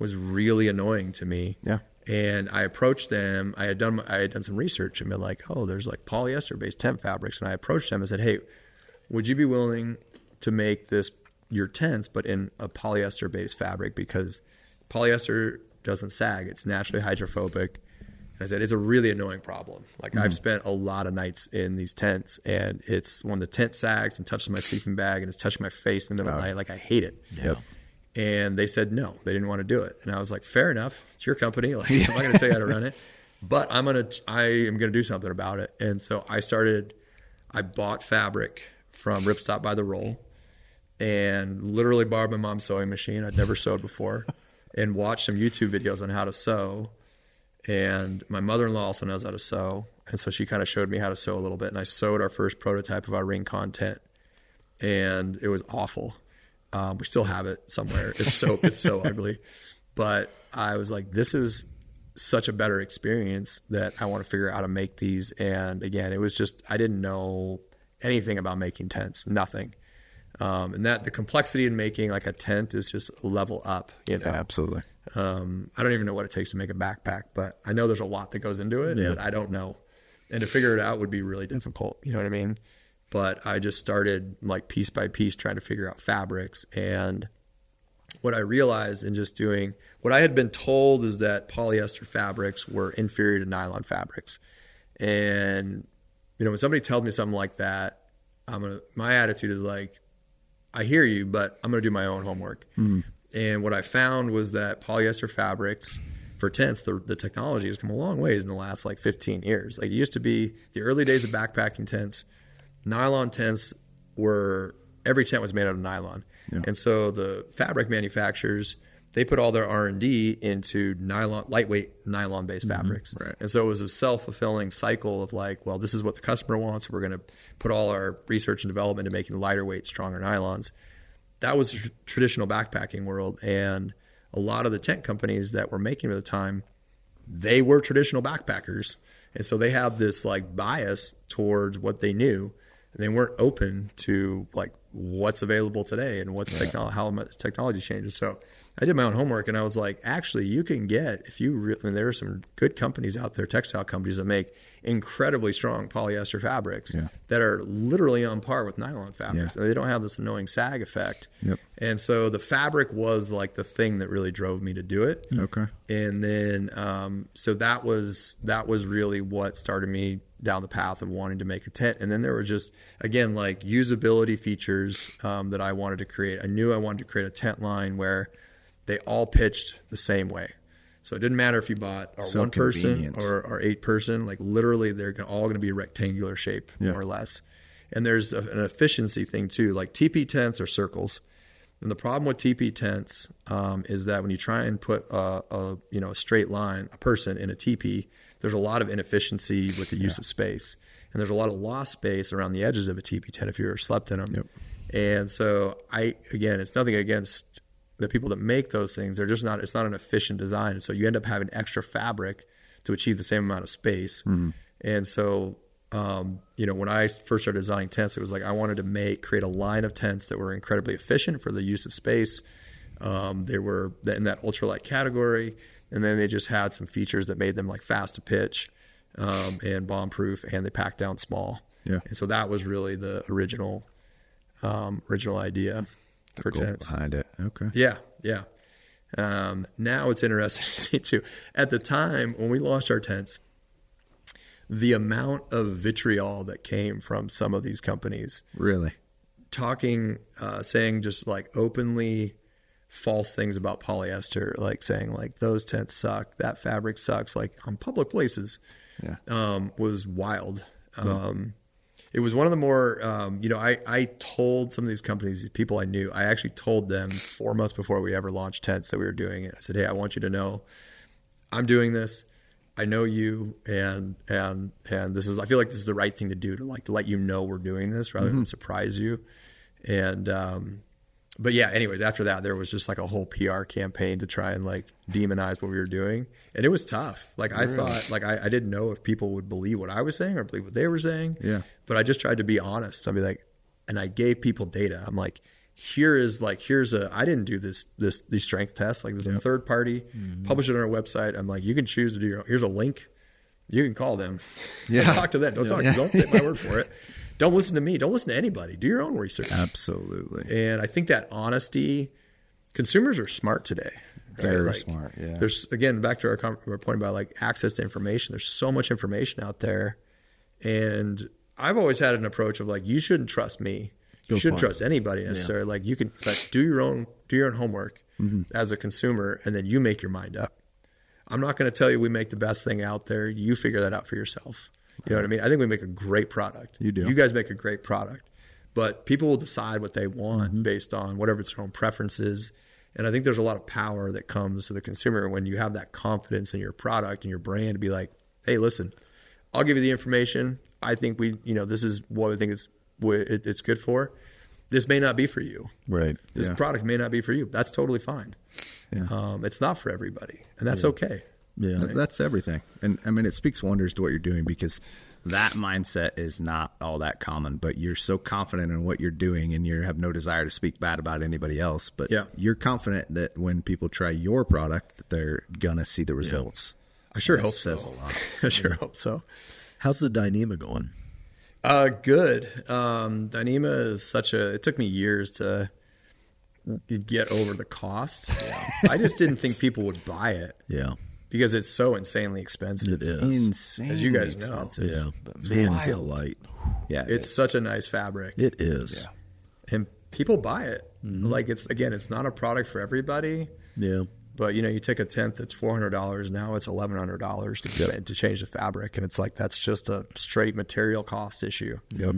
was really annoying to me. Yeah. And I approached them. I had done some research and been like, oh, there's like polyester based tent fabrics. And I approached them and said, hey, would you be willing to make this your tents, but in a polyester based fabric, because polyester doesn't sag. It's naturally hydrophobic. I said, it's a really annoying problem. Like I've spent a lot of nights in these tents, and it's when the tent sags and touches my sleeping bag and it's touching my face in the middle of the night, like I hate it. Yep. And they said no, they didn't want to do it. And I was like, fair enough. It's your company. Like I'm not going to tell you how to run it, but I am going to do something about it. And so I bought fabric from Ripstop by the roll, and literally borrowed my mom's sewing machine. I'd never sewed before, and watched some YouTube videos on how to sew. And my mother-in-law also knows how to sew. And so she kind of showed me how to sew a little bit. And I sewed our first prototype of our ring content, and it was awful. We still have it somewhere. It's so ugly. But I was like, this is such a better experience that I want to figure out how to make these. And again, it was just, I didn't know anything about making tents, nothing. And that the complexity in making like a tent is just a level up, you know? Yeah, absolutely. I don't even know what it takes to make a backpack, but I know there's a lot that goes into it that I don't know. And to figure it out would be really difficult. You know what I mean? But I just started like piece by piece trying to figure out fabrics. And what I realized in just doing what I had been told is that polyester fabrics were inferior to nylon fabrics. And, you know, when somebody tells me something like that, my attitude is like, I hear you, but I'm going to do my own homework. And what I found was that polyester fabrics for tents, the technology has come a long ways in the last like 15 years. Like it used to be the early days of backpacking tents, nylon tents every tent was made out of nylon. Yeah. And so the fabric manufacturers, they put all their R&D into lightweight nylon-based fabrics. Right. And so it was a self-fulfilling cycle of like, well, this is what the customer wants. We're going to put all our research and development into making lighter weight, stronger nylons. That was the traditional backpacking world. And a lot of the tent companies that were making it at the time, they were traditional backpackers. And so they had this like bias towards what they knew. And they weren't open to like what's available today and what's how much technology changes. So I did my own homework, and I was like, actually, you can get, there are some good companies out there, textile companies that make incredibly strong polyester fabrics that are literally on par with nylon fabrics. And they don't have this annoying sag effect. And so the fabric was like the thing that really drove me to do it. Okay. And then, so that was really what started me down the path of wanting to make a tent. And then there were just, again, like usability features that I wanted to create. I knew I wanted to create a tent line where they all pitched the same way. So it didn't matter if you bought a one person or 8 person, like literally they're all going to be a rectangular shape, more or less. And there's an efficiency thing too, like TP tents are circles. And the problem with TP tents is that when you try and put a straight line, a person in a TP, there's a lot of inefficiency with the use of space. And there's a lot of lost space around the edges of a TP tent if you ever slept in them. And so it's nothing against the people that make those things. They're just not, it's not an efficient design. And so you end up having extra fabric to achieve the same amount of space. And so, when I first started designing tents, it was like I wanted to create a line of tents that were incredibly efficient for the use of space. They were in that ultralight category. And then they just had some features that made them like fast to pitch and bomb proof, and they packed down small. And so that was really the original idea for tents behind it. Okay. Yeah. Now it's interesting to see too. At the time when we launched our tents, the amount of vitriol that came from some of these companies, really saying just like openly false things about polyester, like saying like those tents suck, that fabric sucks, like on public places, was wild. It was one of the more, I told some of these companies, these people I knew, I actually told them 4 months before we ever launched tents that we were doing it. I said, hey, I want you to know I'm doing this. I know you, and this is, I feel like this is the right thing to do, to let you know we're doing this rather than surprise you. And, but yeah, anyways, after that, there was just like a whole PR campaign to try and like demonize what we were doing. And it was tough. Like I thought, like I didn't know if people would believe what I was saying or believe what they were saying. But I just tried to be honest. I'd be like, and I gave people data. I'm like, I didn't do these strength tests. Like there's a third party, publish it on our website. I'm like, you can choose to do here's a link. You can call them. Talk to them. Don't take my word for it. Don't listen to me. Don't listen to anybody. Do your own research. Absolutely. And I think that honesty, consumers are smart today. Right? Very smart. Yeah. There's, again, back to our point about like access to information. There's so much information out there. And I've always had an approach of like, you shouldn't trust me. You shouldn't trust anybody necessarily. Like you can do your own homework as a consumer, and then you make your mind up. I'm not going to tell you we make the best thing out there. You figure that out for yourself. You know what I mean? I think we make a great product. You do. You guys make a great product. But people will decide what they want based on whatever its own preferences. And I think there's a lot of power that comes to the consumer when you have that confidence in your product and your brand to be like, hey, listen, I'll give you the information. I think this is what I think it's good for. This may not be for you. Right. This product may not be for you. That's totally fine. Yeah. It's not for everybody, and that's okay. Yeah. Right? That's everything. And I mean, it speaks wonders to what you're doing, because that mindset is not all that common, but you're so confident in what you're doing and you have no desire to speak bad about anybody else. But you're confident that when people try your product, that they're going to see the results. I sure hope so. Says a lot. I sure hope so. How's the Dyneema going? Good. Dyneema is it took me years to get over the cost. I just didn't think people would buy it. Yeah. Because it's so insanely expensive. It is. Insane. As you guys know. Yeah. Man, is it light. Yeah. It's such a nice fabric. It is. Yeah. And people buy it. Like it's not a product for everybody. Yeah. But you take a tent that's $400, now it's $1,100 to change the fabric, and it's like that's just a straight material cost issue. Yep.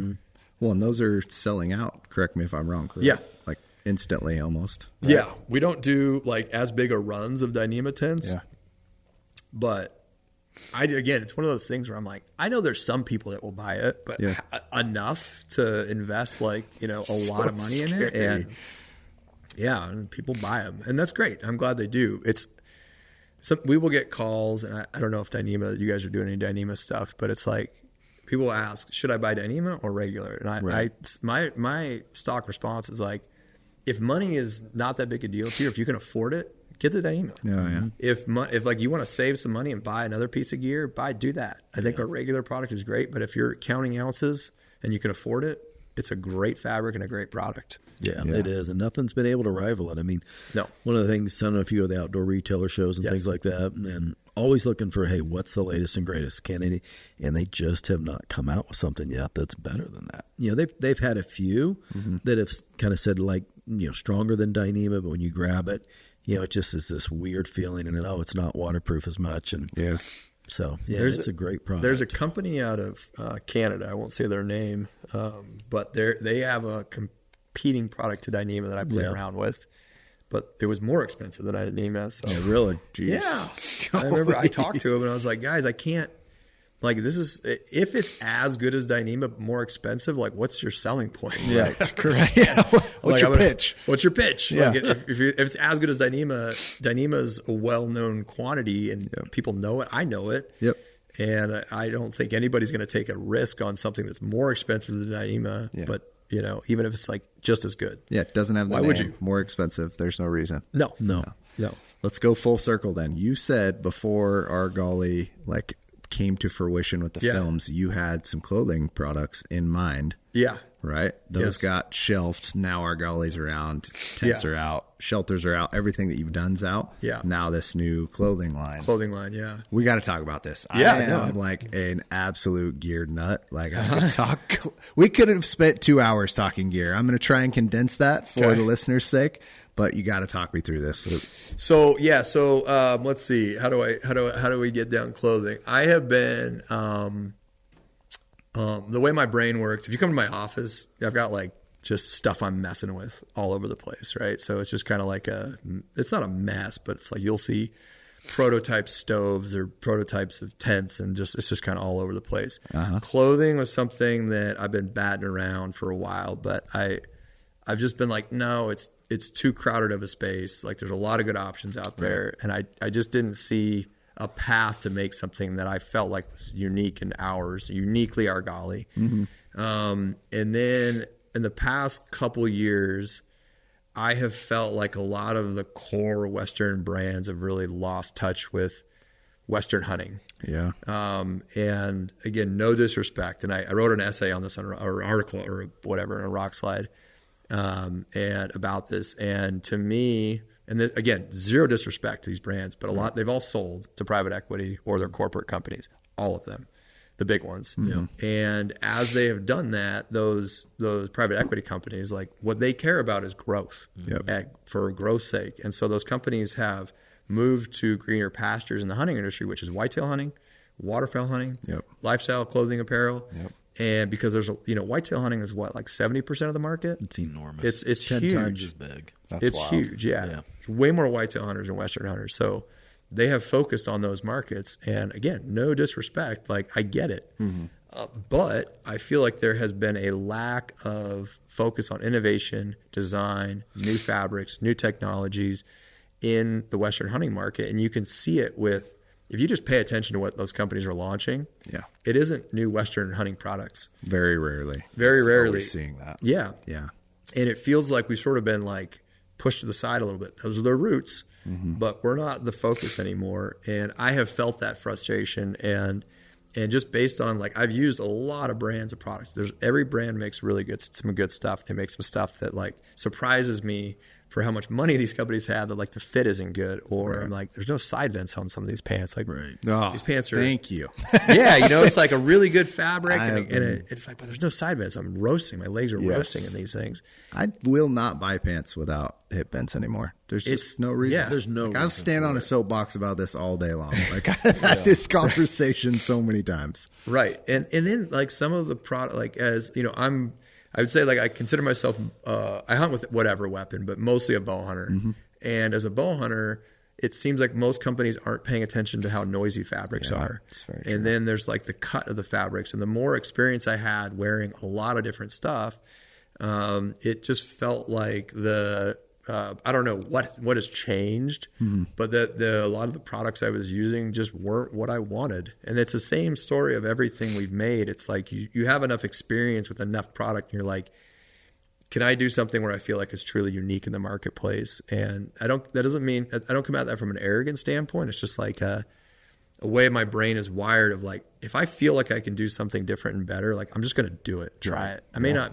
Well, and those are selling out. Correct me if I'm wrong. Correct? Yeah. Like instantly, almost. Right? Yeah, we don't do like as big a runs of Dyneema tents. Yeah. But it's one of those things where I'm like, I know there's some people that will buy it, but enough to invest a lot of money in it, and and people buy them, and that's great. I'm glad they do. We will get calls, and I don't know if you guys are doing any Dyneema stuff, but it's like people ask, should I buy Dyneema or regular? And my stock response is like, if money is not that big a deal to you, if you can afford it, get the Dyneema. Yeah. If you want to save some money and buy another piece of gear, do that. I think a regular product is great, but if you're counting ounces and you can afford it, it's a great fabric and a great product. Yeah, it is. And nothing's been able to rival it. I mean, no. One of the things, I don't know if you go to the outdoor retailer shows and things like that, and always looking for, hey, what's the latest and greatest? And they just have not come out with something yet that's better than that. They've had a few that have kind of said stronger than Dyneema, but when you grab it, it just is this weird feeling, and then, it's not waterproof as much. And so, it's a great product. There's a company out of Canada, I won't say their name, but they have a competing product to Dyneema that I play around with, but it was more expensive than Dyneema. So. Yeah, really? Jeez. Yeah. I remember I talked to him and I was like, guys, I can't, if it's as good as Dyneema, but more expensive, what's your selling point? Yeah, correct. Yeah. What's your pitch? What's your pitch? Yeah. If it's as good as Dyneema's a well-known quantity and people know it. I know it. Yep. And I don't think anybody's going to take a risk on something that's more expensive than Dyneema, but even if it's just as good. Yeah, it doesn't have the Why name. would you? More expensive. There's no reason. No. Let's go full circle then. You said before Argali came to fruition with the films, you had some clothing products in mind. Yeah. Right? Those got shelved. Now Argali's around. Tents are out. Shelters are out. Everything that you've done's out. Yeah. Now this new clothing line. Yeah. We got to talk about this. Yeah, I am an absolute gear nut. I could talk. We could have spent 2 hours talking gear. I'm going to try and condense that for the listeners' sake, but you got to talk me through this. So let's see. How do we get down clothing? I have been the way my brain works. If you come to my office, I've got just stuff I'm messing with all over the place, right? So it's just kind of it's not a mess, but it's you'll see prototype stoves or prototypes of tents, and it's just kind of all over the place. Clothing was something that I've been batting around for a while, but I've just been no, it's too crowded of a space. There's a lot of good options out there, and I just didn't see a path to make something that I felt was unique and uniquely Argali. And then in the past couple years, I have felt like a lot of the core Western brands have really lost touch with Western hunting. Yeah. And again, no disrespect. And I wrote an essay on this, or article or whatever, in a rock slide, and about this. And to me, and this, again, zero disrespect to these brands, but they've all sold to private equity or their corporate companies, all of them, the big ones. And as they have done that, those private equity companies, what they care about is growth, for growth's sake. And so those companies have moved to greener pastures in the hunting industry, which is whitetail hunting, waterfowl hunting, lifestyle clothing apparel. And because there's whitetail hunting is what, like 70% of the market? It's enormous. It's 10 huge. times as big. It's wild. Huge. Yeah. Way more whitetail hunters than Western hunters. So they have focused on those markets. And again, no disrespect. Like, I get it. But I feel like there has been a lack of focus on innovation, design, new fabrics, new technologies in the Western hunting market. And you can see it if you just pay attention to what those companies are launching, it isn't new Western hunting products. Very rarely. Very rarely. Always seeing that. Yeah. Yeah. And it feels like we've sort of been like pushed to the side a little bit. Those are their roots, but we're not the focus anymore. And I have felt that frustration. And just based on, like, I've used a lot of brands of products. Every brand makes some good stuff. They make some stuff that, like, surprises me for how much money these companies have, that, like, the fit isn't good, or I'm like, there's no side vents on some of these pants. Like, these pants are. Thank you. Yeah, it's like a really good fabric, and it's like, but there's no side vents. I'm roasting. My legs are roasting in these things. I will not buy pants without hip vents anymore. There's just no reason. Yeah, there's no. I'll stand on a soapbox about this all day long. Like, I've had this conversation so many times. Right, and then, like, some of the product, like, as I would say, like, I consider myself, I hunt with whatever weapon, but mostly a bow hunter. And as a bow hunter, it seems like most companies aren't paying attention to how noisy fabrics are. It's very true. And then there's, like, the cut of the fabrics. And the more experience I had wearing a lot of different stuff, it just felt like I don't know what has changed, but a lot of the products I was using just weren't what I wanted. And it's the same story of everything we've made. It's like you have enough experience with enough product, and you're like, can I do something where I feel like it's truly unique in the marketplace? And that doesn't mean I don't come at that from an arrogant standpoint. It's just like a way my brain is wired of, like, if I feel like I can do something different and better, like, I'm just going to do it, try it. I may not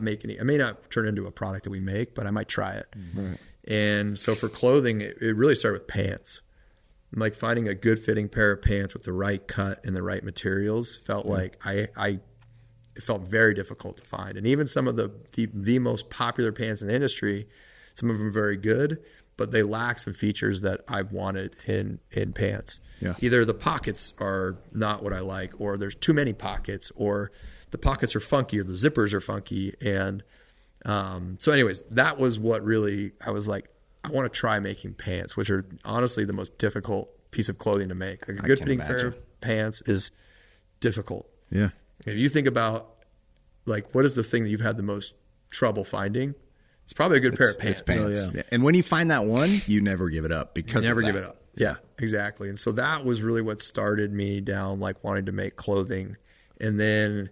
turn it into a product that we make, but I might try it. Right. And so for clothing, it really started with pants. Like, finding a good fitting pair of pants with the right cut and the right materials felt like it felt very difficult to find. And even some of the most popular pants in the industry, some of them are very good, but they lack some features that I wanted in pants. Yeah. Either the pockets are not what I like, or there's too many pockets, or the pockets are funky, or the zippers are funky. And so anyways, that was what really, I was like, I want to try making pants, which are honestly the most difficult piece of clothing to make. Like, a good fitting pair of pants is difficult. Yeah. If you think about, like, what is the thing that you've had the most trouble finding? It's probably a good pair of pants. It's pants. Yeah. And when you find that one, you never give it up because you never give it up. Yeah, exactly. And so that was really what started me down, like, wanting to make clothing. And then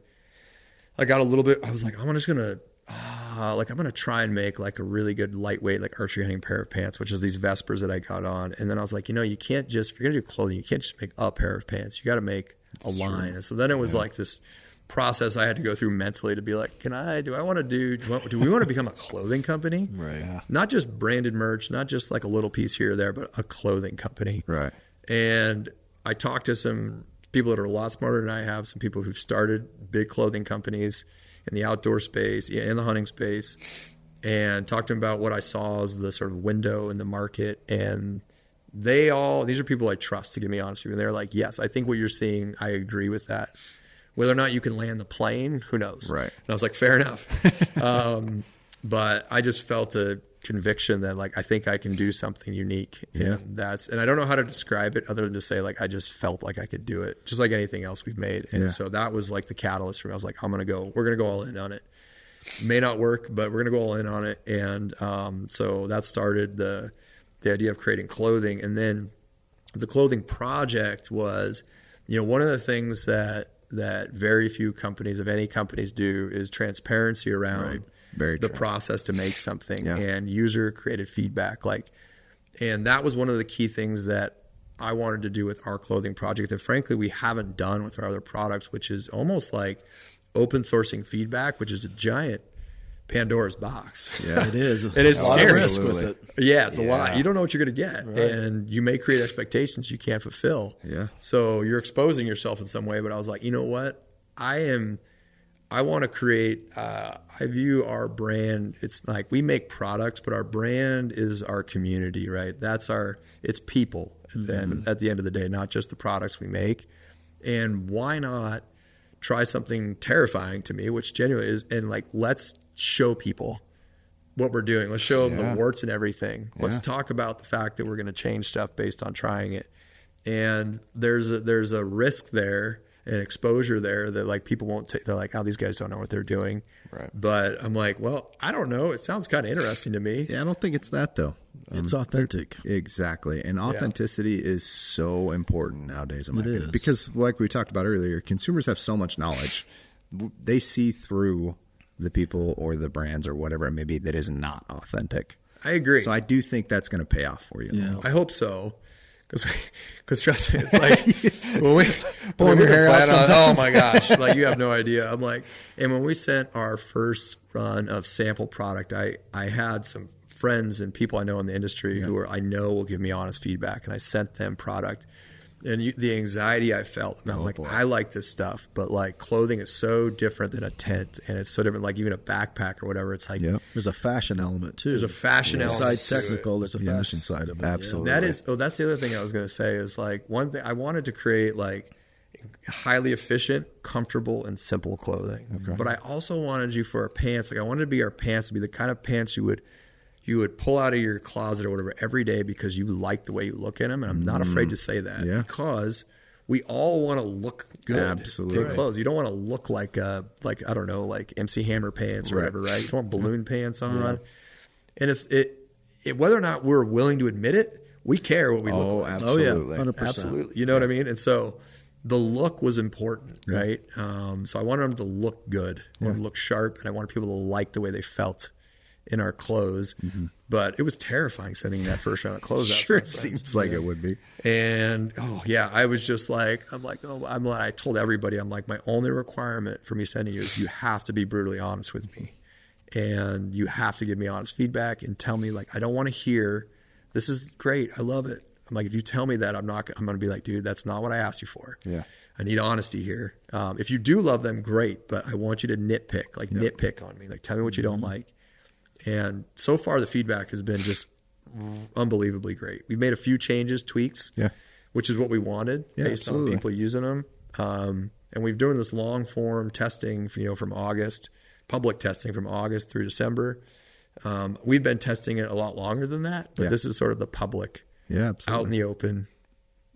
I got a little bit, I was like, I'm just going to, I'm going to try and make, like, a really good lightweight, like, archery hunting pair of pants, which is these Vespers that I got on. And then I was like, you can't just, if you're going to do clothing, you can't just make a pair of pants. You got to make a line. And so then it was like this process I had to go through mentally to be like, do we want to become a clothing company? Right. Yeah. Not just branded merch, not just like a little piece here or there, but a clothing company. Right. And I talked to some people that are a lot smarter than I have, some people who've started big clothing companies in the outdoor space, in the hunting space, and talked to them about what I saw as the sort of window in the market. And these are people I trust, to give me honest with you. And they're like, yes, I think what you're seeing, I agree with that. Whether or not you can land the plane, who knows? Right. And I was like, fair enough. But I just felt a conviction that, like, I think I can do something unique. Yeah. And I don't know how to describe it other than to say, like, I just felt like I could do it, just like anything else we've made. And so that was like the catalyst for me. I was like, we're going to go all in on it. May not work, but we're going to go all in on it. And so that started the idea of creating clothing. And then the clothing project was, one of the things that very few companies, if any companies, do is transparency around the process to make something and user created feedback. And that was one of the key things that I wanted to do with our clothing project that frankly we haven't done with our other products, which is almost like open sourcing feedback, which is a giant Pandora's box. Yeah, it is. And it's scary. Risk with it. Yeah, it's a lot. You don't know what you're going to get. Right. And you may create expectations you can't fulfill. Yeah. So you're exposing yourself in some way. But I was like, you know what? I want to create, I view our brand, it's like we make products, but our brand is our community, right? It's people at the end of the day, not just the products we make. And why not try something terrifying to me, which genuinely is, and like, let's show people what we're doing. Let's show them the warts and everything. Let's talk about the fact that we're going to change stuff based on trying it. And there's a risk there and exposure there that like people won't take. They're like, oh, these guys don't know what they're doing. Right. But I'm like, well, I don't know. It sounds kind of interesting to me. Yeah, I don't think it's that though. It's authentic. Exactly. And authenticity is so important nowadays in my opinion. Because like we talked about earlier, consumers have so much knowledge. They see through the people or the brands or whatever it may be that is not authentic. I agree. So I do think that's going to pay off for you. Yeah. I hope so. Because trust me, it's like when we pulling your hair out oh my gosh, like you have no idea. I'm like, and when we sent our first run of sample product, I had some friends and people I know in the industry who I know will give me honest feedback, and I sent them product. And the anxiety I felt, and I'm like, I like this stuff, but like clothing is so different than a tent, and it's so different, like even a backpack or whatever. It's like there's a fashion element too. There's a fashion element. Besides technical, there's a fashion side of it. Absolutely. That is. Oh, that's the other thing I was going to say is like one thing I wanted to create like highly efficient, comfortable, and simple clothing. Okay. But I also wanted you for our pants. Like I wanted our pants to be the kind of pants you would pull out of your closet or whatever every day because you like the way you look in them. And I'm not afraid to say that because we all want to look good. Absolutely. In clothes. You don't want to look like I don't know, like MC Hammer pants or whatever, right? You don't want balloon pants on. Yeah. And it's whether or not we're willing to admit it, we care what we look like. Absolutely. 100%. Absolutely. You know what I mean? And so the look was important, right? So I wanted them to look good. I wanted them to look sharp, and I wanted people to like the way they felt in our clothes. But it was terrifying sending that first round of clothes out. Sure, it seems like it would be. And I was just like, I told everybody, I'm like, my only requirement for me sending you is you have to be brutally honest with me, and you have to give me honest feedback and tell me, like, I don't want to hear this is great, I love it. I'm like, if you tell me that, I'm going to be like, dude, that's not what I asked you for. Yeah, I need honesty here. If you do love them, great, but I want you to nitpick on me. Like, tell me what you don't like. And so far, the feedback has been just unbelievably great. We've made a few changes, tweaks, which is what we wanted based on people using them. And we've doing this long form testing, from August, public testing from August through December. We've been testing it a lot longer than that, but this is sort of the public, out in the open.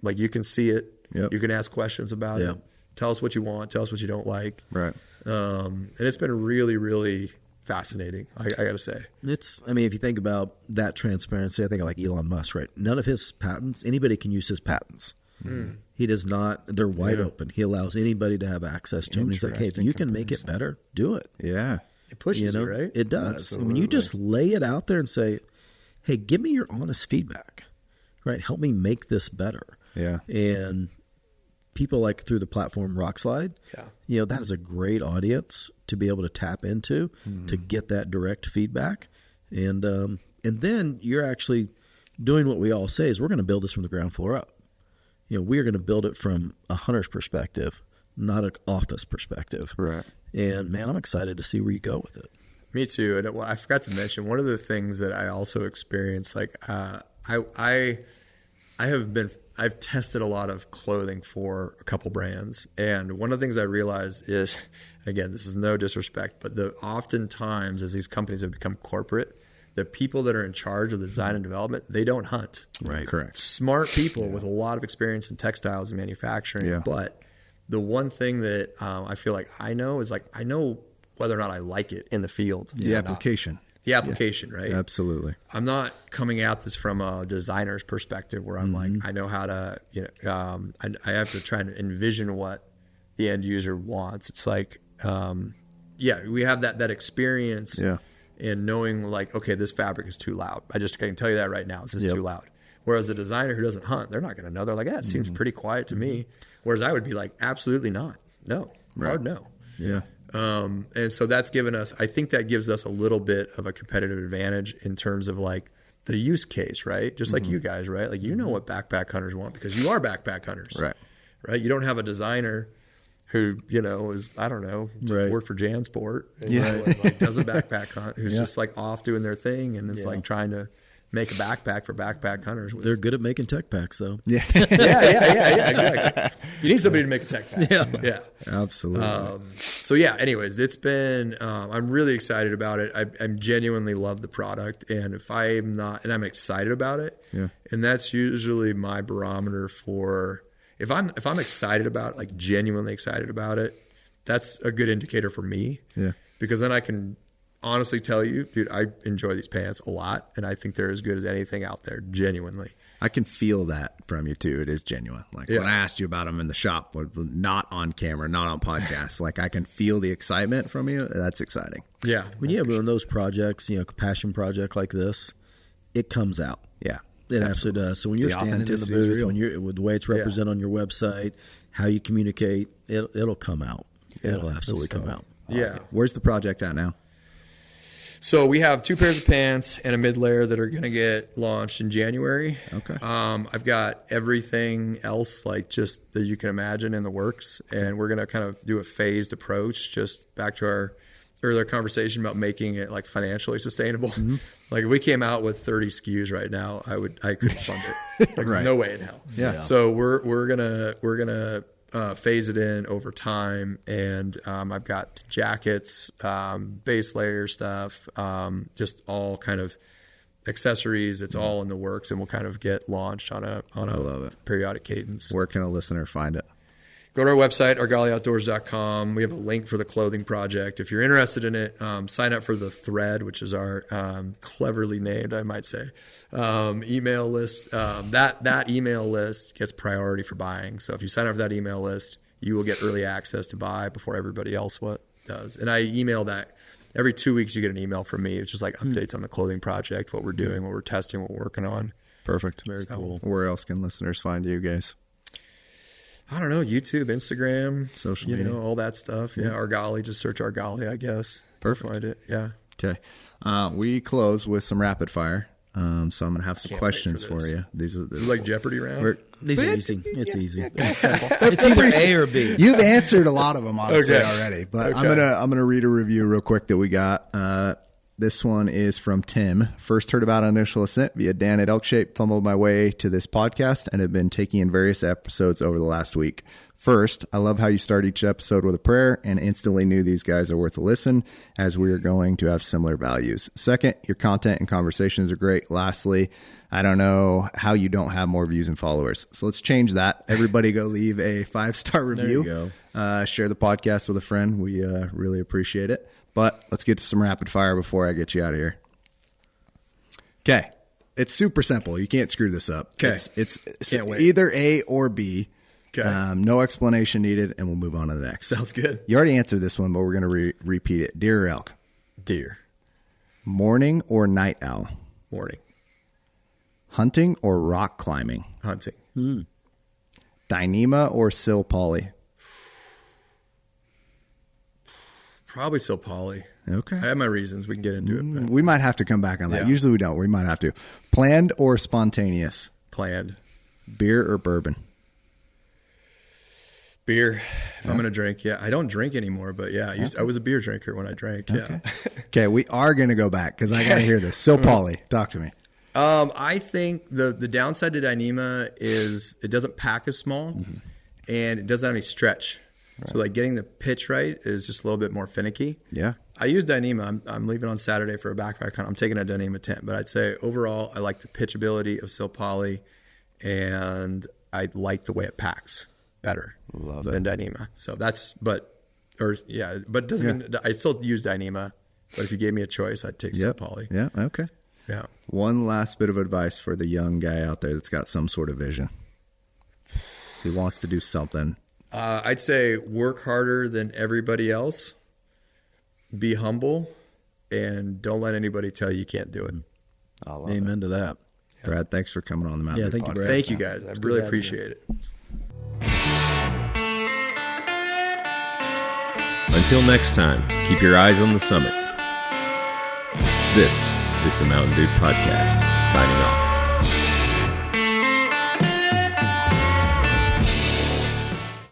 Like, you can see it. You can ask questions about it. Tell us what you want. Tell us what you don't like. Right. And it's been really, really fascinating, I got to say. If you think about that transparency, I think like Elon Musk, right? None of his patents, anybody can use his patents. He does not, they're wide open. He allows anybody to have access to them. He's like, hey, if you can make it better, do it. Yeah. It pushes you, right? It does. Absolutely. When you just lay it out there and say, hey, give me your honest feedback, right? Help me make this better. Yeah. And people like through the platform Rockslide, that is a great audience to be able to tap into to get that direct feedback. And then you're actually doing what we all say is we're going to build this from the ground floor up. We're going to build it from a hunter's perspective, not an office perspective. Right. And man, I'm excited to see where you go with it. Me too. And I forgot to mention one of the things that I also experienced, like I've tested a lot of clothing for a couple brands. And one of the things I realized is, again, this is no disrespect, but oftentimes as these companies have become corporate, the people that are in charge of the design and development, they don't hunt. Right. Correct. Smart people with a lot of experience in textiles and manufacturing. Yeah. But the one thing that I feel like I know is, like, I know whether or not I like it in the field. The application. The application, right? Absolutely. I'm not coming at this from a designer's perspective where I'm like, I know how to, I have to try and envision what the end user wants. It's like, we have that experience in knowing, like, okay, this fabric is too loud. I can tell you that right now. This is too loud. Whereas a designer who doesn't hunt, they're not going to know. They're like, it seems pretty quiet to me. Whereas I would be like, absolutely not. No. Hard no. Yeah. And so that's given us, I think that gives us a little bit of a competitive advantage in terms of, like, the use case, right? Just like you guys, right? Like, you know what backpack hunters want because you are backpack hunters. Right? You don't have a designer who, is, I don't know, worked for JanSport and, and like, does a backpack hunt, who's just like off doing their thing and is like trying to make a backpack for backpack hunters. They're good at making tech packs, though. Yeah. yeah, exactly. You need somebody to make a tech pack. Yeah. Absolutely. So yeah, anyways, it's been, I'm really excited about it. I genuinely love the product, and if I'm not, and I'm excited about it. Yeah. And that's usually my barometer for, if I'm excited about it, like genuinely excited about it, that's a good indicator for me. Yeah. Because then I can honestly tell you, dude, I enjoy these pants a lot, and I think they're as good as anything out there, genuinely. I can feel that from you too. It is genuine. Like when I asked you about them in the shop, not on camera, not on podcasts, like I can feel the excitement from you. That's exciting. Yeah. When you have one of those projects, you know, a passion project like this, it comes out. Yeah. It absolutely does. So when you're standing in the authenticity is booth, real. when you're with the way it's represented on your website, how you communicate, it'll come out. It'll absolutely come out. Yeah. Where's the project at now? So we have 2 pairs of pants and a mid layer that are going to get launched in January. Okay. I've got everything else like just that you can imagine in the works, and we're going to kind of do a phased approach. Just back to our earlier conversation about making it like financially sustainable. Mm-hmm. Like if we came out with 30 SKUs right now, I couldn't fund it. Like Right. No way in hell. Yeah. So we're gonna phase it in over time, and I've got jackets, base layer stuff, just all kind of accessories. It's all in the works, and we'll kind of get launched on a love it. periodic cadence. Where can a listener find it? Go to our website, argalioutdoors.com. We have a link for the clothing project. If you're interested in it, sign up for the thread, which is our cleverly named, I might say, email list. That email list gets priority for buying. So if you sign up for that email list, you will get early access to buy before everybody else does. And I email that. Every 2 weeks you get an email from me. It's just like updates on the clothing project, what we're doing, what we're testing, what we're working on. Perfect. Very cool. Where else can listeners find you guys? I don't know, YouTube, Instagram, Social media. all that stuff. Yeah, Argali, just search Argali, I guess. Perfect. Find it, yeah. Okay. We close with some rapid fire. So I'm going to have some Can't questions wait for for this. you. These are Is it like Jeopardy round? These are easy. It's easy. It's either A or B. You've answered a lot of them, honestly, Okay. already. But Okay. I'm gonna read a review real quick that we got. This one is from Tim. First heard about Initial Ascent via Dan at Elkshape. Fumbled my way to this podcast and have been taking in various episodes over the last week. First, I love how you start each episode with a prayer and instantly knew these guys are worth a listen, as we are going to have similar values. Second, your content and conversations are great. Lastly, I don't know how you don't have more views and followers. So let's change that. Everybody go leave a 5-star review. There you go. Share the podcast with a friend. We really appreciate it. But let's get to some rapid fire before I get you out of here. Okay. It's super simple. You can't screw this up. Okay. It's Can't wait. either A or B. Okay. No explanation needed, and we'll move on to the next. Sounds good. You already answered this one, but we're going to repeat it. Deer or elk? Deer. Morning or night owl? Morning. Hunting or rock climbing? Hunting. Dyneema or Sil Poly? Probably still poly. Okay. I have my reasons. We can get into it. But We might have to come back on that. Yeah. Usually we don't. We might have to. Planned or spontaneous? planned. Beer or bourbon? Beer. If I'm going to drink, yeah. I don't drink anymore, but yeah, I was a beer drinker when I drank. Yeah. Okay, we are going to go back because I got to hear this. So, Pauly, talk to me. I think the downside to Dyneema is it doesn't pack as small and it doesn't have any stretch. Right. So like getting the pitch right is just a little bit more finicky. Yeah. I use Dyneema. I'm leaving on Saturday for a backpack hunt. I'm taking a Dyneema tent, but I'd say overall I like the pitchability of Sil Poly and I like the way it packs better than Dyneema. So but it doesn't mean I still use Dyneema, but if you gave me a choice, I'd take Sil Poly. Yeah. Okay. Yeah. One last bit of advice for the young guy out there that's got some sort of vision. He wants to do something. I'd say work harder than everybody else. Be humble, and don't let anybody tell you can't do it. Amen to that. Brad, thanks for coming on the Mountain Dude thank you, podcast. Brad. Thank you, guys. I really appreciate it. Until next time, keep your eyes on the summit. This is the Mountain Dude Podcast, signing off.